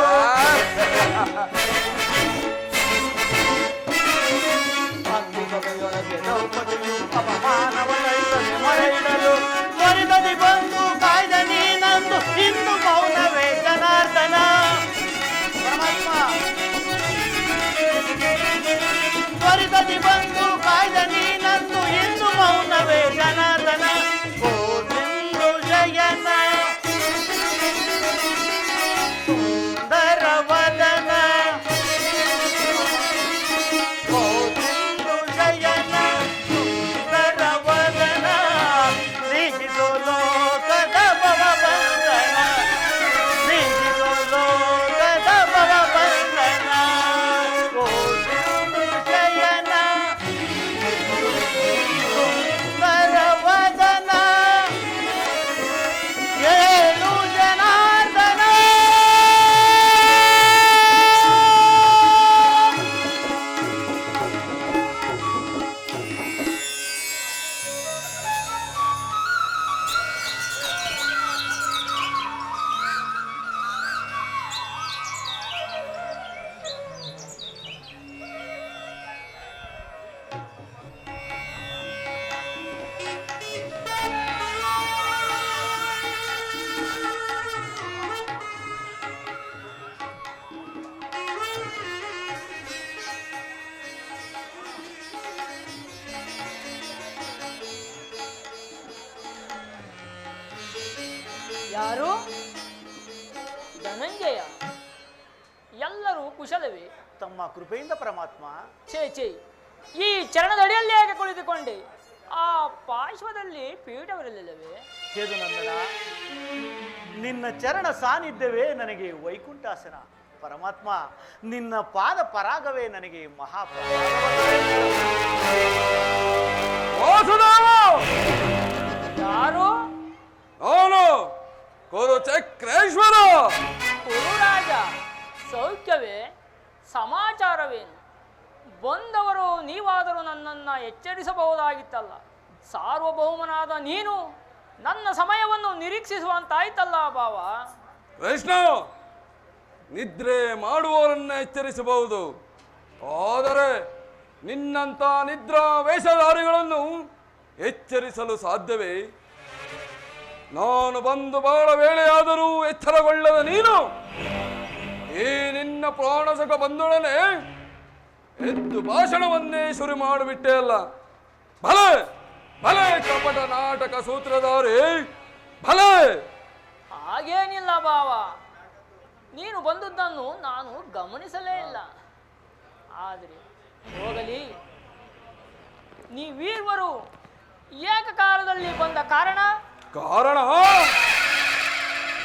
ಅಂದುಗಳೊಳಗೆ ದ್ರೌಪದಿಯು ಅವಮಾನವ ದಯಿಸದೆ ಮೊರೆ ಇಡಲು ತ್ವರಿತದಿ ಬಂದು ಕಾಯ್ದ ನೀನಂದು ಇನ್ನು ಮೌನವೇ ಜನಾರ್ದನ ಪರಮಾತ್ಮ ತ್ವರಿತದಿ ಬಂದು ಕಾಯ್ದ ನೀನಂದು ಇನ್ನು ಮೌನವೇ ಜನಾರ್ದನ ಗೋವಿಂದು ಜಯನ ಸುಂದರ ವದನ ಗೋವಿಂದು ಜಯನ ಸುಂದರ ವದನ ನೀಗಿಸೋ ಲೋಕದ ಭವ ಬಂಧನ ನೀಗಿಸೋ ಲೋಕದ ಭವ ಬಂಧನ ಗೋವಿಂದು ಜಯನ ಸುಂದರ ವದನ ಏಳು ಜನಾರ್ದನ ಯಾರು? ಧನಂಜಯ. ಎಲ್ಲರೂ ಕುಶಲವೇ? ತಮ್ಮ ಕೃಪೆಯಿಂದ ಪರಮಾತ್ಮ ಛೇ ಛೇ, ಈ ಚರಣದಡಿಯಲ್ಲಿ ಹೇಗೆ ಕುಳಿತುಕೊಂಡೆ? ಆ ಪಾರ್ಶ್ವದಲ್ಲಿ ಪೀಠವಿರಲಿಲ್ಲವೇ? ಕೇದುನಂದನ ನಿನ್ನ ಚರಣ ಸಾನ್ನಿಧ್ಯವೇ ನನಗೆ ವೈಕುಂಠಾಸನ ಪರಮಾತ್ಮ ನಿನ್ನ ಪಾದ ಪರಾಗವೇ ನನಗೆ ಯಾರು? ಅವನು ಕುರುಚಕ್ರೇಶ್ವರ. ಕುರುರಾಜ, ಸೌಖ್ಯವೇ? ಸಮಾಚಾರವೇನು? ಬಂದವರು ನೀವಾದರೂ ನನ್ನನ್ನು ಎಚ್ಚರಿಸಬಹುದಾಗಿತ್ತಲ್ಲ. ಸಾರ್ವಭೌಮನಾದ ನೀನು ನನ್ನ ಸಮಯವನ್ನು ನಿರೀಕ್ಷಿಸುವಂತಾಯ್ತಲ್ಲ ಭಾವ. ವೈಷ್ಣವ್, ನಿದ್ರೆ ಮಾಡುವವರನ್ನ ಎಚ್ಚರಿಸಬಹುದು, ಆದರೆ ನಿನ್ನಂಥ ನಿದ್ರಾ ವೇಷಧಾರಿಗಳನ್ನು ಎಚ್ಚರಿಸಲು ಸಾಧ್ಯವೇ? ನಾನು ಬಂದು ಬಹಳ ವೇಳೆಯಾದರೂ ಎಚ್ಚರಗೊಳ್ಳದ ನೀನು ಈ ನಿನ್ನ ಪ್ರಾಣಸಕ ಬಂದೊಡನೆ ಎದ್ದು ಭಾಷಣವನ್ನೇ ಶುರು ಮಾಡಿಬಿಟ್ಟೆ ಅಲ್ಲ. ಭಲೆ ಭಲೆ ಕಪಟ ನಾಟಕ ಸೂತ್ರಧಾರಿ, ಭಲೆ. ಹಾಗೇನಿಲ್ಲ ಭಾವ, ನೀನು ಬಂದದ್ದನ್ನು ನಾನು ಗಮನಿಸಲೇ ಇಲ್ಲ. ಆದರೆ ಹೋಗಲಿ, ನೀವೀರ್ವರು ಏಕಕಾಲದಲ್ಲಿ ಬಂದ ಕಾರಣ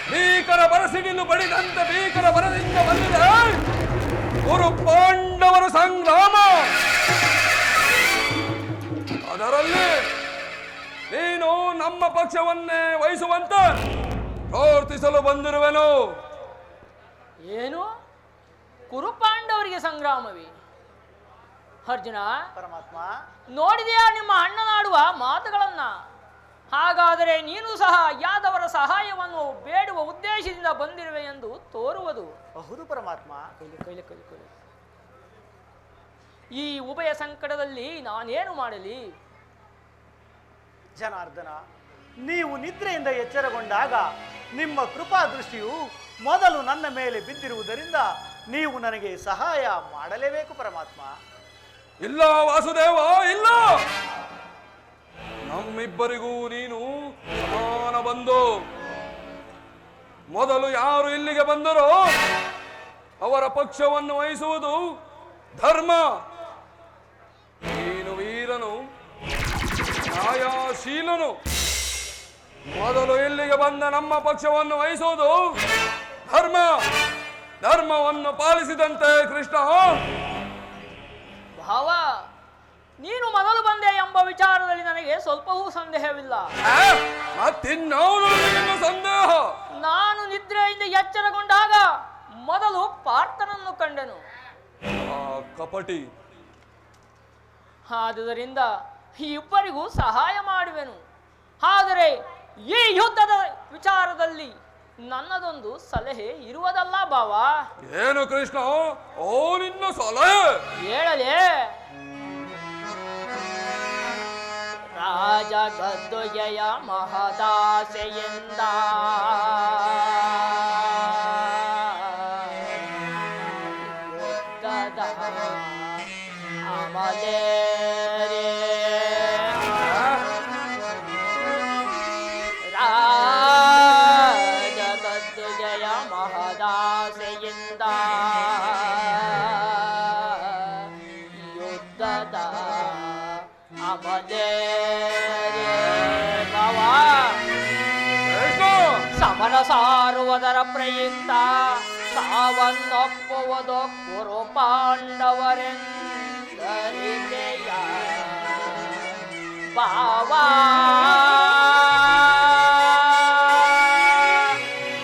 ಭೀಕರ ಬರಸಿಡಿಲು ಬಡಿದಂತೆ ಭೀಕರ ಬರದಿಂದ ಬಂದಿದೆ ಗುರು ಪಾಂಡವರ ಸಂಗ್ರಾಮ. ಅದರಲ್ಲಿ ನಮ್ಮ ಪಕ್ಷವನ್ನೇ ವಹಿಸುವಂತೆ ಪ್ರಾರ್ಥಿಸಲು ಬಂದಿರುವೆನು. ಏನು ಕುರುಪಾಂಡವರಿಗೆ ಸಂಗ್ರಾಮವೇ? ಅರ್ಜುನ, ಪರಮಾತ್ಮ, ನೋಡಿದೆಯಾ ನಿಮ್ಮ ಅಣ್ಣನಾಡುವ ಮಾತುಗಳನ್ನ? ಹಾಗಾದರೆ ನೀನು ಸಹ ಯಾದವರ ಸಹಾಯವನ್ನು ಬೇಡುವ ಉದ್ದೇಶದಿಂದ ಬಂದಿರುವೆ ಎಂದು ತೋರುವುದು. ಹೌದು ಪರಮಾತ್ಮ. ಕೈಲಿ. ಈ ಉಭಯ ಸಂಕಟದಲ್ಲಿ ನಾನೇನು ಮಾಡಲಿ? ಜನಾರ್ದನ, ನೀವು ನಿದ್ರೆಯಿಂದ ಎಚ್ಚರಗೊಂಡಾಗ ನಿಮ್ಮ ಕೃಪಾ ದೃಷ್ಟಿಯು ಮೊದಲು ನನ್ನ ಮೇಲೆ ಬಿದ್ದಿರುವುದರಿಂದ ನೀವು ನನಗೆ ಸಹಾಯ ಮಾಡಲೇಬೇಕು ಪರಮಾತ್ಮ. ಇಲ್ಲ ವಾಸುದೇವ, ಇಲ್ಲ. ನಮ್ಮಿಬ್ಬರಿಗೂ ನೀನು ಸಮಾನ ಬಂಧು. ಮೊದಲು ಯಾರು ಇಲ್ಲಿಗೆ ಬಂದರೋ ಅವರ ಪಕ್ಷವನ್ನು ವಹಿಸುವುದು ಧರ್ಮ. ನೀನು ವೀರನು, ನ್ಯಾಯಶೀಲನು. ಮೊದಲು ಇಲ್ಲಿಗೆ ಬಂದ ನಮ್ಮ ಪಕ್ಷವನ್ನು ವಹಿಸುವುದು ಧರ್ಮ. ಧರ್ಮವನ್ನು ಪಾಲಿಸಿದಂತೆ ಕೃಷ್ಣ. ಭಾವ, ನೀನು ಮೊದಲು ಬಂದೆ ಎಂಬ ವಿಚಾರದಲ್ಲಿ ನನಗೆ ಸ್ವಲ್ಪವೂ ಸಂದೇಹವಿಲ್ಲ. ಮತ್ತಿನ್ಯಾವುದು ನಿನ್ನ ಸಂದೇಹ? ನಾನು ನಿದ್ರೆಯಿಂದ ಎಚ್ಚರಗೊಂಡಾಗ ಮೊದಲು ಪಾರ್ಥನನ್ನು ಕಂಡೆನು. ಆ ಕಪಟಿ. ಆದುದರಿಂದ ಇಬ್ಬರಿಗೂ ಸಹಾಯ ಮಾಡುವೆನು. ಆದರೆ ಈ ಯುದ್ಧದ ವಿಚಾರದಲ್ಲಿ ನನ್ನದೊಂದು ಸಲಹೆ ಇರುವುದಲ್ಲ ಭಾವ. ಏನು ಕೃಷ್ಣ? ಓ ನಿನ್ನ ಸಲಹೆ ಹೇಳಲೇ? ರಾಜ ಗದ್ದುಗೆಯ ಮಹದಾಸೆಯಿಂದ ಯುದ್ಧದ ಅಮಲೇರೆ ರಾಜ ಗದ್ದುಗೆಯ ಮಹದಾಸೆಯಿಂದ ಯುದ್ಧದ ಸಮರ ಸಾರುವುದರ ಪ್ರಯುಕ್ತ ಸಾವನ್ನೊಪ್ಪುವುದು ಕುರು ಪಾಂಡವರೆಂದರಿದೆಯ ಭಾವ.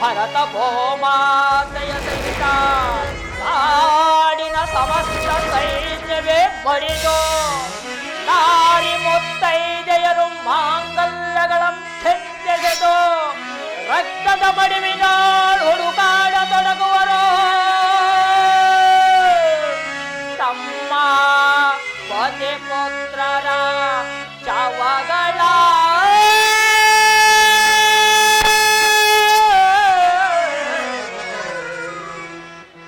ಭರತ ಭೂಮಾತೆಯ ಸಹಿತ ನಾಡಿನ ಸಮಸ್ತ ಸೈನ್ಯವೇ ಮಡಿದು ನಾರಿ ಮುತ್ತೈದೆಯರು ಮಾಂಗಲ್ಯಗಳ ಕೆತ್ತೆಗೆದು ರಕ್ತದ ಮಡಿವಿನ ಹುಡುಕಾಡ ತೊಡಗುವರು. ತಮ್ಮ ಪತಿ ಪುತ್ರರ ಶವಗಳ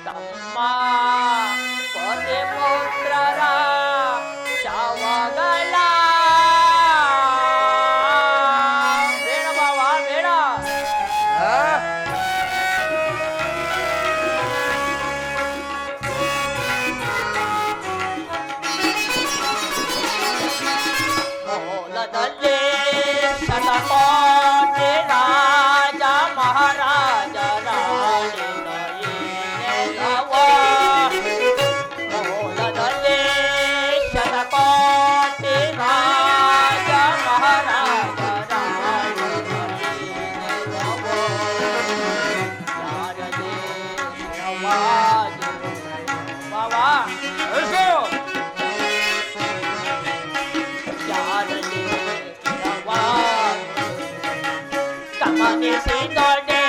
ತಮ್ಮ ಪತಿ ಪುತ್ರರ ಶವಗಳ ಬೇಡ ಬಾವ ಬೇಡ. ಮೂಲದಲ್ಲಿ ಶತಕೋಟಿ ರಾಜ ಮಹಾರಾಜ ರಾಣಿನ ಏನೆಲ್ಲವ. ಮೂಲದಲ್ಲಿ ಶತಕೋಟಿ ರಾಜ ಮಹಾರಾಜ ರಾಣಿನ ಏನೆಲ್ಲವ. ಯಾರದೇ ಬಾವ ಗಮನಿಸಿದೊಡೆ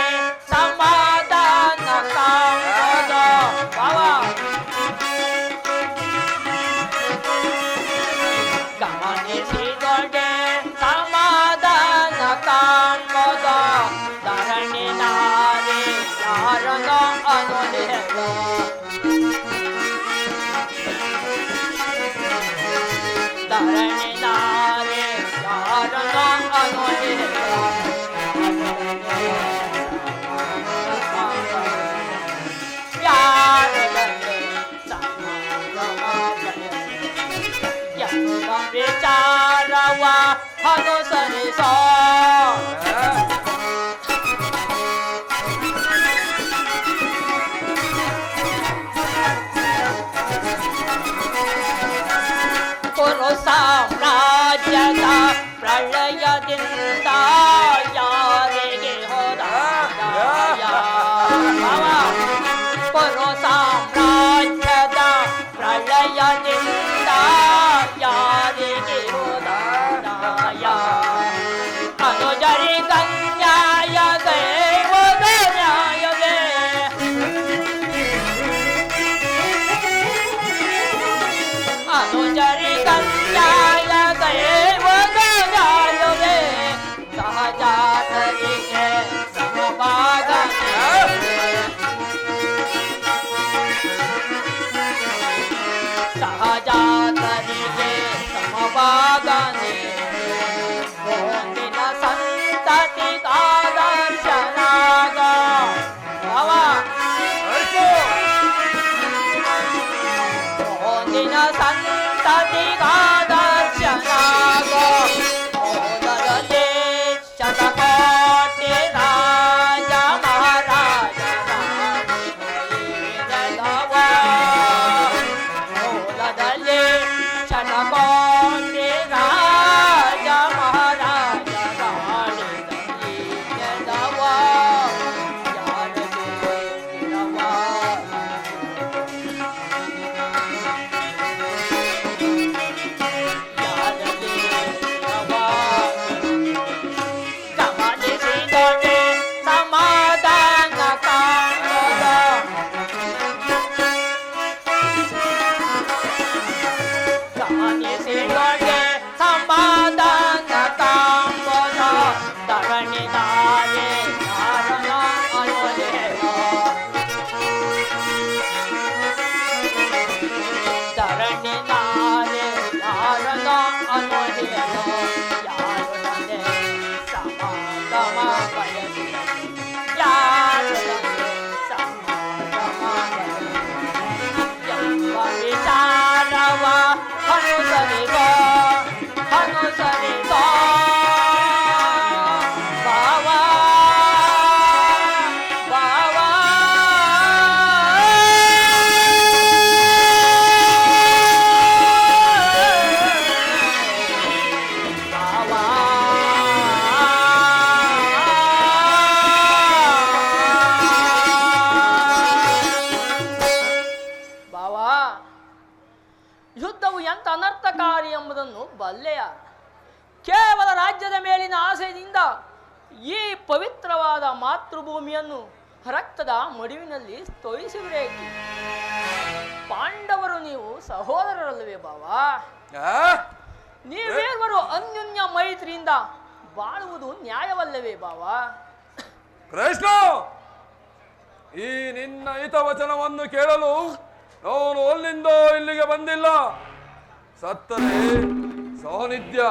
ಸಮಾಧಾನ ಕಾಣದ ಭಾವ. ಗಮನಿಸಿದೊಡೆ ಸಮಾಧಾನ ಕಾಣದ ಧರಣಿ ನಾರಿ ಯಾರನ ಅನುಲಿಲ್ಲ. ಧರಣಿ ನಾರಿ ಯಾರನ ಅನುಲಿಲ್ಲ. ವಿಚಾರವ ಅನುಸರಿಸ ಕುರು ಸಾಮ್ರಾಜ್ಯದ ಪ್ರಳಯದಿಂದ ಅನ್ನೋದಿಲ್ಲೋ ಯಾರು ನಂದೆ ಸಮಾಗಮ ಬಯಸಿದ ಯಾರು ನಂದೆ ಸಮಾಗಮ ಎಂಬ ವಿಚಾರವ ಅನುಸರಿಸೋ ಅನುಸರಿಸೋ ಭಾವ ಭಾವ ಯುದ್ಧವು ಎಂಥ ಅನರ್ಥಕಾರಿ ಎಂಬುದನ್ನು ಬಲ್ಲೆಯ. ಕೇವಲ ರಾಜ್ಯದ ಮೇಲಿನ ಆಸೆಯಿಂದ ಈ ಪವಿತ್ರವಾದ ಮಾತೃಭೂಮಿಯನ್ನು ರಕ್ತದ ಮಡುವಿನಲ್ಲಿ ತೋಯಿಸಿಬಿಡೇಕೆ? ಪಾಂಡವರು ನೀವು ಸಹೋದರರಲ್ಲವೇ ಬಾವಾ? ನೀವೇರ್ವರು ಅನ್ಯೋನ್ಯ ಮೈತ್ರಿಯಿಂದ ಬಾಳುವುದು ನ್ಯಾಯವಲ್ಲವೇ ಬಾವಾ? ಕೃಷ್ಣ, ಈ ನಿನ್ನ ಹಿತವಚನವನ್ನು ಕೇಳಲು ನಾನು ಅಲ್ಲಿಂದ ಇಲ್ಲಿಗೆ ಬಂದಿಲ್ಲ. ಸತ್ತರೆ ಸಾನ್ನಿಧ್ಯ,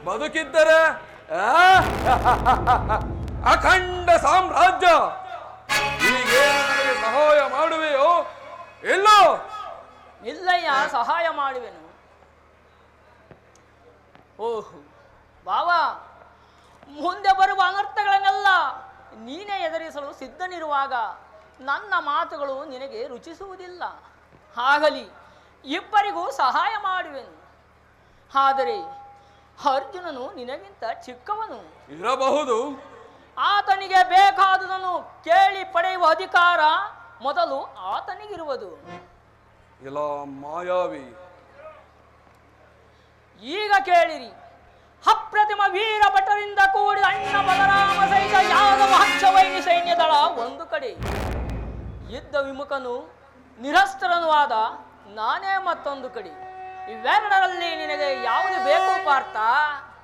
ಬದುಕಿದ್ದರೆ ಅಖಂಡ ಸಾಮ್ರಾಜ್ಯ. ಹೀಗೆ ನನಗೆ ಸಹಾಯ ಮಾಡುವೆಯೋ? ಇಲ್ಲೋ? ಇಲ್ಲಯ್ಯ, ಸಹಾಯ ಮಾಡುವೆನು. ಓಹ್ ಬಾವಾ, ಮುಂದೆ ಬರುವ ಅನರ್ಥಗಳನ್ನೆಲ್ಲ ನೀನೇ ಎದುರಿಸಲು ಸಿದ್ಧನಿರುವಾಗ ನನ್ನ ಮಾತುಗಳು ನಿನಗೆ ರುಚಿಸುವುದಿಲ್ಲ. ಆಗಲಿ, ಇಬ್ಬರಿಗೂ ಸಹಾಯ ಮಾಡುವೆನು. ಆದರೆ ಅರ್ಜುನನು ನಿನಗಿಂತ ಚಿಕ್ಕವನು ಇರಬಹುದು. ಆತನಿಗೆ ಬೇಕಾದುದನ್ನು ಕೇಳಿ ಪಡೆಯುವ ಅಧಿಕಾರ ಮೊದಲು ಆತನಿಗಿರುವುದು. ಇಲ್ಲ ಮಾಯಾವಿ, ಈಗ ಕೇಳಿರಿ. ಅಪ್ರತಿಮ ವೀರ ಭಟರಿಂದ ಕೂಡಿದ ಅಣ್ಣ ಬಲರಾಮ ಸಹಿತ ಯಾದವ ಹಂಸವೈನಿ ಸೈನ್ಯ ದಳ ಒಂದು ಕಡೆ, ಯುದ್ಧ ವಿಮುಖನು ನಿರಸ್ತ್ರನೂ ಆದ ನಾನೇ ಮತ್ತೊಂದು ಕಡೆ. ಇವೆರಡರಲ್ಲಿ ನಿನಗೆ ಯಾವುದು ಬೇಕು ಪಾರ್ಥ?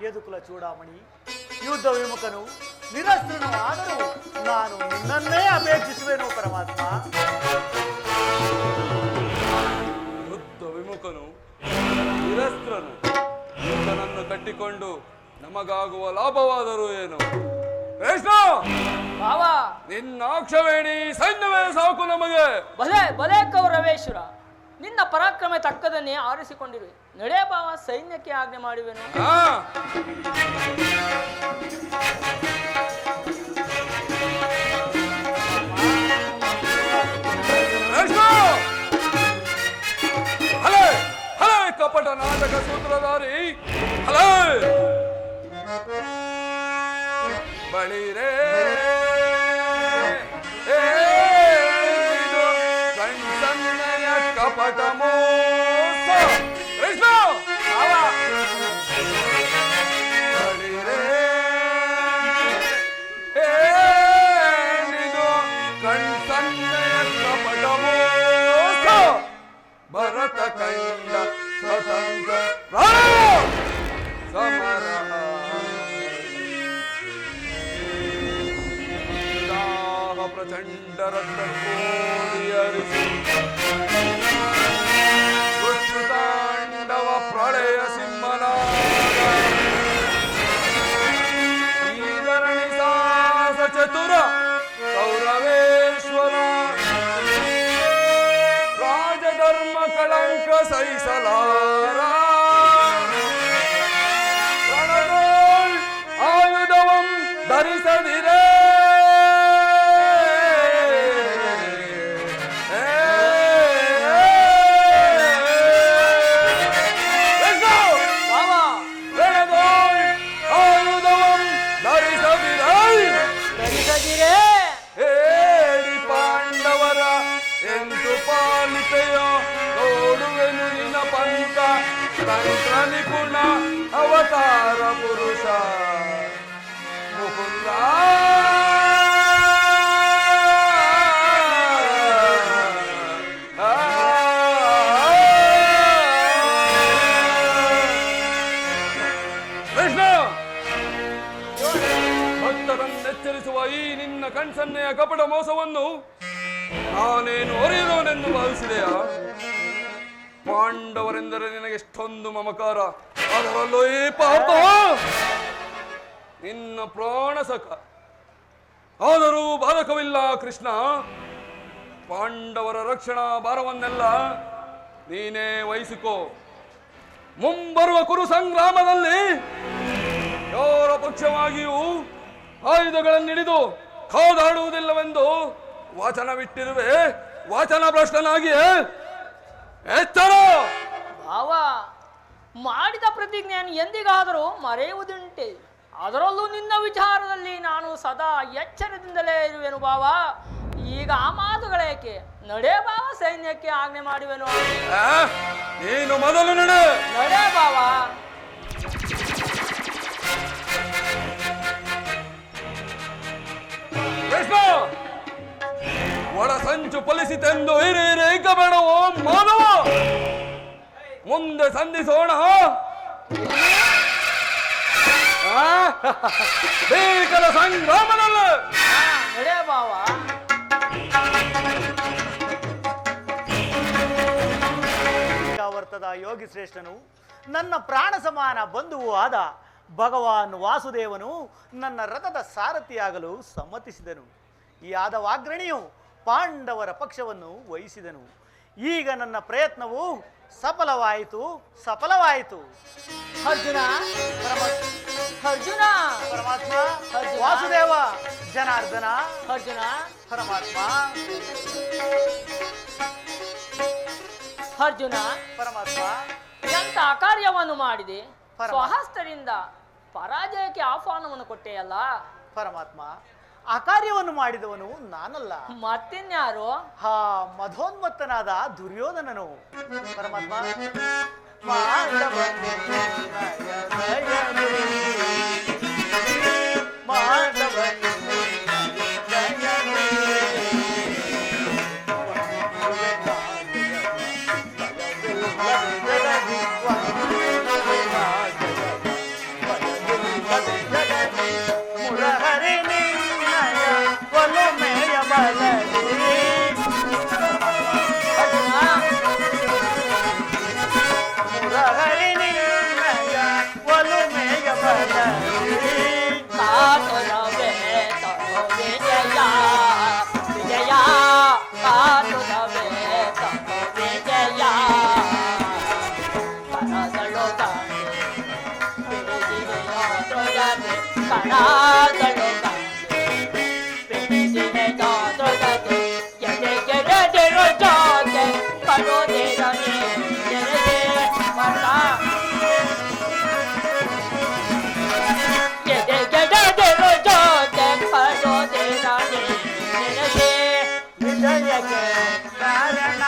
ಯದುಕುಲ ಚೂಡಾಮಣಿ, ಯುದ್ಧ ವಿಮುಖನು ನಿರಸ್ತ್ರನು ಆದರೂ ನಾನು ನಿನ್ನನ್ನೇ ಅಪೇಕ್ಷಿಸುವೆನು ಪರಮಾತ್ಮ. ಯುದ್ಧ ವಿಮುಖನು ನಿರಸ್ತ್ರನು ಯುದ್ಧನನ್ನು ಕಟ್ಟಿಕೊಂಡು ನಮಗಾಗುವ ಲಾಭವಾದರೂ ಏನು? ಕೃಷ್ಣ, ಬಾವಾ, ನಿನ್ನಾಕ್ಷವೇಣಿ ಸೈನ್ಯವೇ ಸಾಕು ನಮಗೆ. ಭಲೆ ಭಲೆ ಕೌರವೇಶ್ವರ, ನಿನ್ನ ಪರಾಕ್ರಮ ತಕ್ಕದನ್ನೇ ಆರಿಸಿಕೊಂಡಿರುವೆ. ನಡೆ ಬಾವ, ಸೈನ್ಯಕ್ಕೆ ಆಜ್ಞೆ ಮಾಡುವೆನು. ಹಲೇ ಹಲೇ ಕಪಟ ನಾಟಕ ಸೂತ್ರಧಾರಿ, ಹಲೇ ಬಳಿರೇ ಕಣ್ಸನ್ನಯ ಕಪಟ ಮೋಸ. ಕೃಷ್ಣ, ಬಳಿರೇ ಏನಿದು ಕಣ್ಸನ್ನಯ ಕಪಟ ಮೋಸ. ಭರತ ಕಂಡ ಸ್ವತಂತ್ರ ಸಮರ ಪ್ರಚಂಡ ರಕ್ತಕೋಡಿಯರಿಸಿ ತಾಂಡವ ಪ್ರಳಯ ಸಿಂಹನಾದ ಧರಣಿ ಸಾಸ ಚತುರ ಕೌರವೇಶ್ವರ ರಾಜಧರ್ಮ ಕಳಂಕ ಸಹಿಸಲಾರ ರಣಗೋಳ್ ಆಯುಧವಂ ಧರಿಸದಿರೇ ನೋಡುವೆನು ನಿನ್ನ ಪಂಥ ತಂತ್ರ ನಿಪುಣ ಅವತಾರ ಪುರುಷ ಮುಕುಂದ. ಕೃಷ್ಣ, ಭಕ್ತರನ್ನೆಚ್ಚರಿಸುವ ಈ ನಿನ್ನ ಕಣ್ಸನ್ನೆಯ ಕಪಟ ಮೋಸವನ್ನು ನಾನೇನು ಅರಿಯುವನೆಂದು ಭಾವಿಸಿದೆಯಾ? ಪಾಂಡವರೆಂದರೆ ನಿನಗೆಷ್ಟೊಂದು ಮಮಕಾರ. ಅದರಲ್ಲೂ ಈ ಪಾಪ ನಿನ್ನ ಪ್ರಾಣ ಸಖ. ಆದರೂ ಬಾಧಕವಿಲ್ಲ ಕೃಷ್ಣ. ಪಾಂಡವರ ರಕ್ಷಣಾ ಭಾರವನ್ನೆಲ್ಲ ನೀನೇ ವಹಿಸಿಕೋ. ಮುಂಬರುವ ಕುರು ಸಂಗ್ರಾಮದಲ್ಲಿ ಯಾರ ಪಕ್ಷವಾಗಿಯೂ ಆಯುಧಗಳನ್ನಿಡಿದು ಕಾದಾಡುವುದಿಲ್ಲವೆಂದು ವಚನವಿಟ್ಟಿರುವೆ. ವಚನ ಭ್ರಷ್ಟನಾಗಿಯೇ ಎಚ್ಚರ. ಭಾವ, ಮಾಡಿದ ಪ್ರತಿಜ್ಞೆಯನ್ನು ಎಂದಿಗಾದರೂ ಮರೆಯುವುದುಂಟೆ? ಅದರಲ್ಲೂ ನಿನ್ನ ವಿಚಾರದಲ್ಲಿ ನಾನು ಸದಾ ಎಚ್ಚರದಿಂದಲೇ ಇರುವೆನು ಭಾವ. ಈಗ ಆ ಮಾತುಗಳೇಕೆ? ನಡೆ ಭಾವ, ಸೈನ್ಯಕ್ಕೆ ಆಜ್ಞೆ ಮಾಡುವೆನು. ನೀನು ಮೊದಲು ನಡೆ. ನಡೆ ಭಾವ. ಕೃಷ್ಣ, ಒಳ ಸಂಚು ಫಲಿಸಿತೆಂದು ಹಿರಿಕ ಬೇಡವೋ ಮಾನವ. ಮುಂದೆ ಸಂಧಿಸೋಣ. ಭೀಕರ ಸಂಗ್ರಾಮದಲ್ಲಿ ನಡೆ ಭಾವ. ವರ್ತದ ಯೋಗಿ ಶ್ರೇಷ್ಠನು, ನನ್ನ ಪ್ರಾಣ ಸಮಾನ ಬಂಧುವೂ ಆದ ಭಗವಾನ್ ವಾಸುದೇವನು ನನ್ನ ರಥದ ಸಾರಥಿಯಾಗಲು ಸಮ್ಮತಿಸಿದನು. ಈ ಯಾದವಾಗ್ರಣಿಯು ಪಾಂಡವರ ಪಕ್ಷವನ್ನು ವಹಿಸಿದನು. ಈಗ ನನ್ನ ಪ್ರಯತ್ನವು ಸಫಲವಾಯಿತು. ಅರ್ಜುನ, ಅರ್ಜುನ, ಪರಮಾತ್ಮ, ಅರ್ಜುನ. ವಾಸುದೇವ, ಜನಾರ್ದನ, ಅರ್ಜುನ, ಪರಮಾತ್ಮ, ಅರ್ಜುನ, ಪರಮಾತ್ಮ, ಎಂತ ಅಕಾರ್ಯವನ್ನು ಮಾಡಿದೆ. ಪರಮ. ಸ್ವಹಸ್ತರಿಂದ ಪರಾಜಯಕ್ಕೆ ಆಹ್ವಾನವನ್ನು ಕೊಟ್ಟೆಯಲ್ಲ. ಪರಮಾತ್ಮ, ಆ ಕಾರ್ಯವನ್ನು ಮಾಡಿದವನು ನಾನಲ್ಲ, ಮತ್ತಿನ್ಯಾರು? ಹಾ ಮಧೋನ್ಮತ್ತನಾದ ದುರ್ಯೋಧನನು. ಪರಮಾತ್ಮ, ಮಾಧವನು ನಯನಯನೇ, ಮಾಧವನು ನಯನಯನೇ, ಮುರಹರಿ ನಿನ್ನಯ ಒಲುಮೆಯ ಬಲದಿ. ಮುರಹರಿ ನಿನ್ನಯ ಒಲುಮೆಯ ಬಲದಿ. ಕಾತುರವೇ ತರೋ ವಿಜಯ, ವಿಜಯ ಕಾತುರವೇ ತರೋ ವಿಜಯ. ಕರದಳು ತಾನೆ ಬಿಡಿಸಿದೆಯೋ ಕಣಗಳು ಬಿಡಿಸಿದೆ ಜೋತೆ ಎದೆಗೆರೆದಿರೋ ಜೋತೆ ಕಡೋದಿರನೆ ಎದೆಗೆರೆದಿರೋ ಜೋತೆ ಕಡೋದಿರನೆ ವಿಜಯಕ್ಕೆ ಕಾರಣ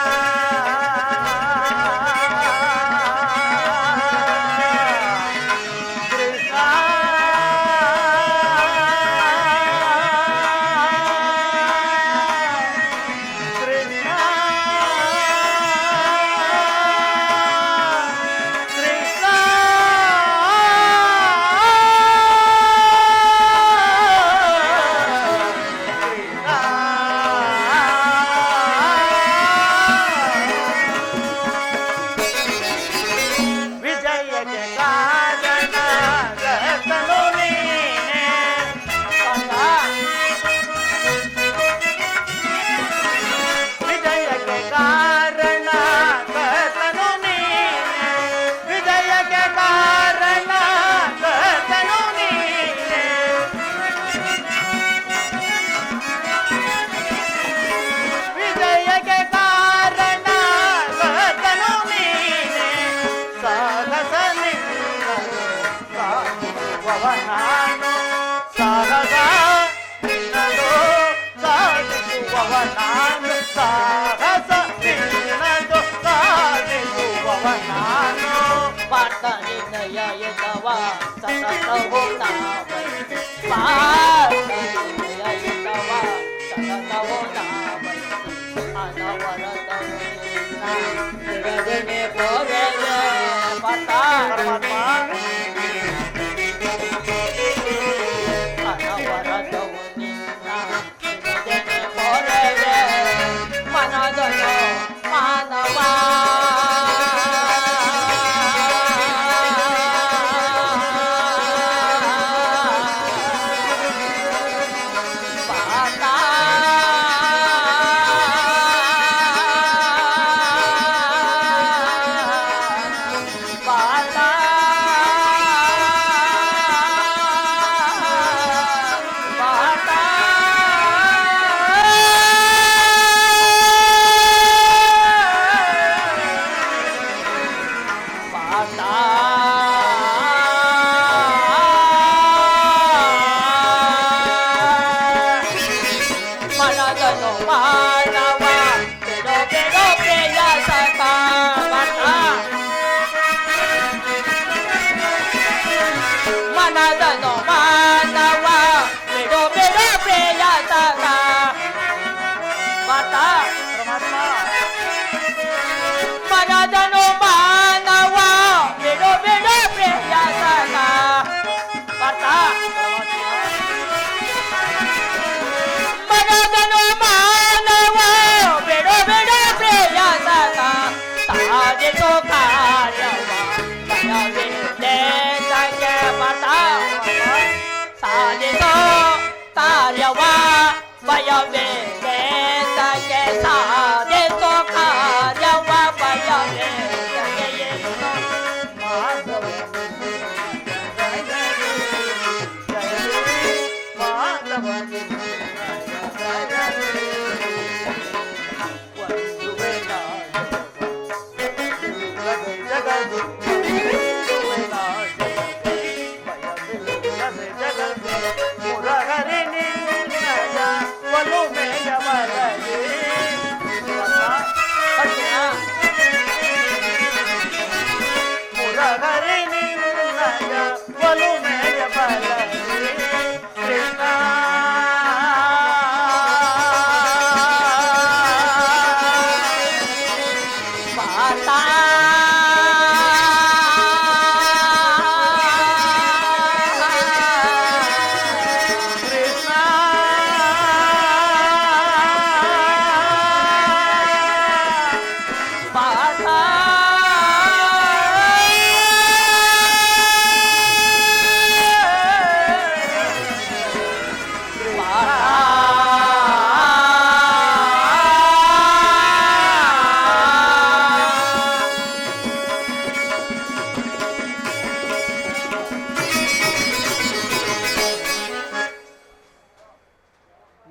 ಮನದನು ಮಾನವ ಬಿಡು ಬಿಡು ಪ್ರೇಯಸಗ ಮಾತಾ ಪರಮಾತ್ಮ ಮನದನು ಮಾನವ ಬಿಡು ಬಿಡು ಪ್ರೇಯಸಗ ಮಾತಾ ಮನದನು ಮಾನವ ಬಿಡು ಬಿಡು ಪ್ರೇಯಸಗ ಸಾಧಿಸೋ ಕಾರ್ಯವ ಭಯವಿಲ್ಲದೆ ಸಗೆ ಮಾತಾ ಸಾಧಿಸೋ ಕಾರ್ಯವ ಭಯವಿಲ್ಲದೆ ಸಗೆ ಸಾಧಿಸೋ ಕಾರ್ಯವ ಭಯವಿಲ್ಲದೆ ಏನು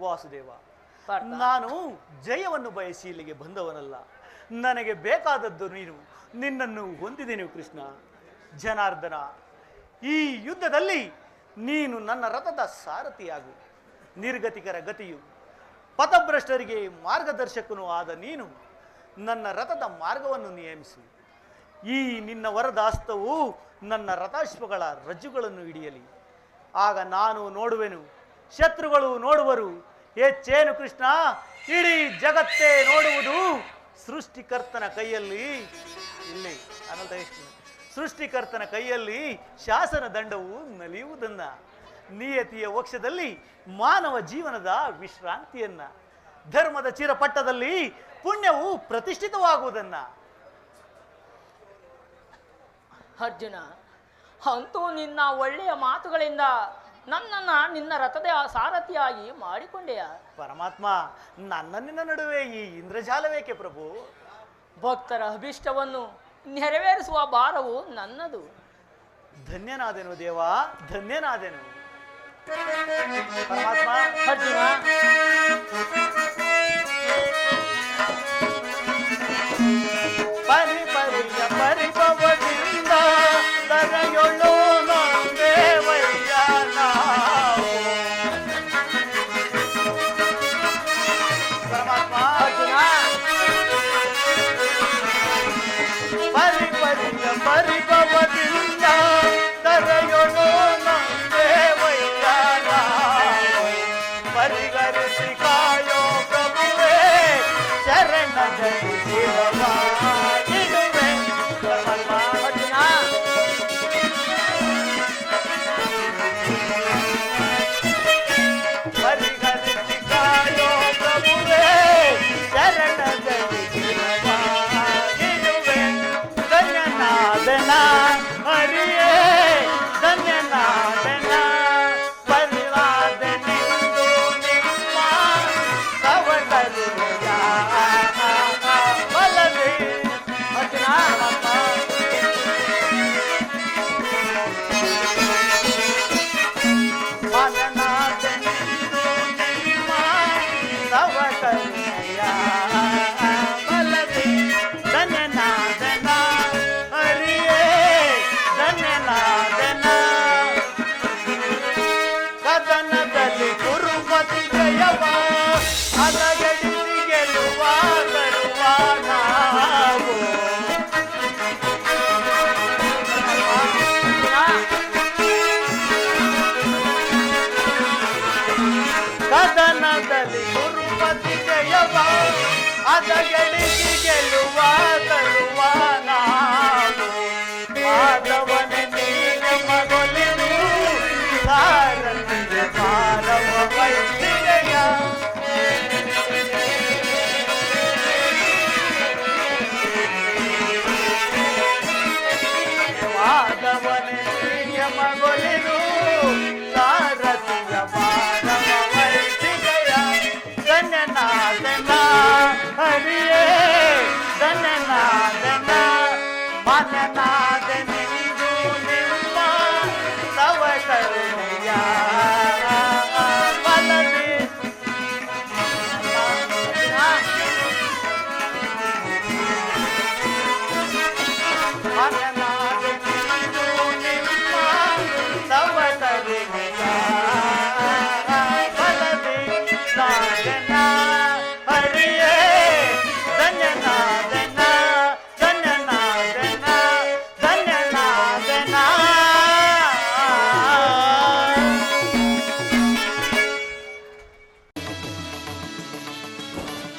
ವಾಸುದೇವ, ನಾನು ಜಯವನ್ನು ಬಯಸಿ ಇಲ್ಲಿಗೆ ಬಂದವನಲ್ಲ. ನನಗೆ ಬೇಕಾದದ್ದು ನೀನು. ನಿನ್ನನ್ನು ಹೊಂದಿದ್ದೇನೆ ಕೃಷ್ಣ. ಜನಾರ್ದನ, ಈ ಯುದ್ಧದಲ್ಲಿ ನೀನು ನನ್ನ ರಥದ ಸಾರಥಿಯಾಗು. ನಿರ್ಗತಿಕರ ಗತಿಯು ಪಥಭ್ರಷ್ಟರಿಗೆ ಮಾರ್ಗದರ್ಶಕನೂ ಆದ ನೀನು ನನ್ನ ರಥದ ಮಾರ್ಗವನ್ನು ನಿಯಮಿಸು. ಈ ನಿನ್ನ ವರದಾಸ್ತವು ನನ್ನ ರಥಾಶ್ವಗಳ ರಜ್ಜುಗಳನ್ನು ಹಿಡಿಯಲಿ. ಆಗ ನಾನು ನೋಡುವೆನು, ಶತ್ರುಗಳು ನೋಡುವರು. ಹೆಚ್ಚೇನು ಕೃಷ್ಣ, ಇಡೀ ಜಗತ್ತೇ ನೋಡುವುದು ಸೃಷ್ಟಿಕರ್ತನ ಕೈಯಲ್ಲಿ. ಇಲ್ಲಿ ಅನಂತ ಸೃಷ್ಟಿಕರ್ತನ ಕೈಯಲ್ಲಿ ಶಾಸನ ದಂಡವು ನಲಿಯುವುದನ್ನ, ನಿಯತಿಯ ವಕ್ಷದಲ್ಲಿ ಮಾನವ ಜೀವನದ ವಿಶ್ರಾಂತಿಯನ್ನ, ಧರ್ಮದ ಚಿರಪಟ್ಟದಲ್ಲಿ ಪುಣ್ಯವು ಪ್ರತಿಷ್ಠಿತವಾಗುವುದನ್ನ. ಅರ್ಜುನ, ಅಂತೂ ನಿನ್ನ ಒಳ್ಳೆಯ ಮಾತುಗಳಿಂದ ನನ್ನನ್ನು ನಿನ್ನ ರಥದ ಸಾರಥಿಯಾಗಿ ಮಾಡಿಕೊಂಡೆಯ. ಪರಮಾತ್ಮ, ನನ್ನ ನಿನ್ನ ನಡುವೆ ಈ ಇಂದ್ರಜಾಲವೇಕೆ ಪ್ರಭು? ಭಕ್ತರ ಅಭಿಷ್ಟವನ್ನು ನೆರವೇರಿಸುವ ಭಾರವು ನನ್ನದು. ಧನ್ಯನಾದೆನು ದೇವ, ಧನ್ಯನಾದೆನು. ಪರಮಾತ್ಮ, ಅರ್ಜುನ, ಪರಿಪರಿಯ ಪರಿಭವದಿಂದ ದರೆಯೊಳು ನೊಂದೇವಯ್ಯ ನಾವು. ಪರಮಾತ್ಮ, ಅರ್ಜುನ, ಪರಿಪರಿಯ ಪರಿಭವದಿಂದ ದರೆಯೊಳು ನೊಂದೇವಯ್ಯ ನಾವು. ಪರಿಗರಿಸಿ ಕಾಯೋ ಗೆಡಿಸಿ ಗೆಲ್ಲುವ ತರುವ ನಾವು ಮಾಧವನೆ ನೀನೆ ಮಗೊಲಿದು ಸಾರಥಿಯ ಮಾನವ ವೈದ್ಯಯ ಮಾಧವನೆ ನೀನೆ ಮಗೊಲಿದು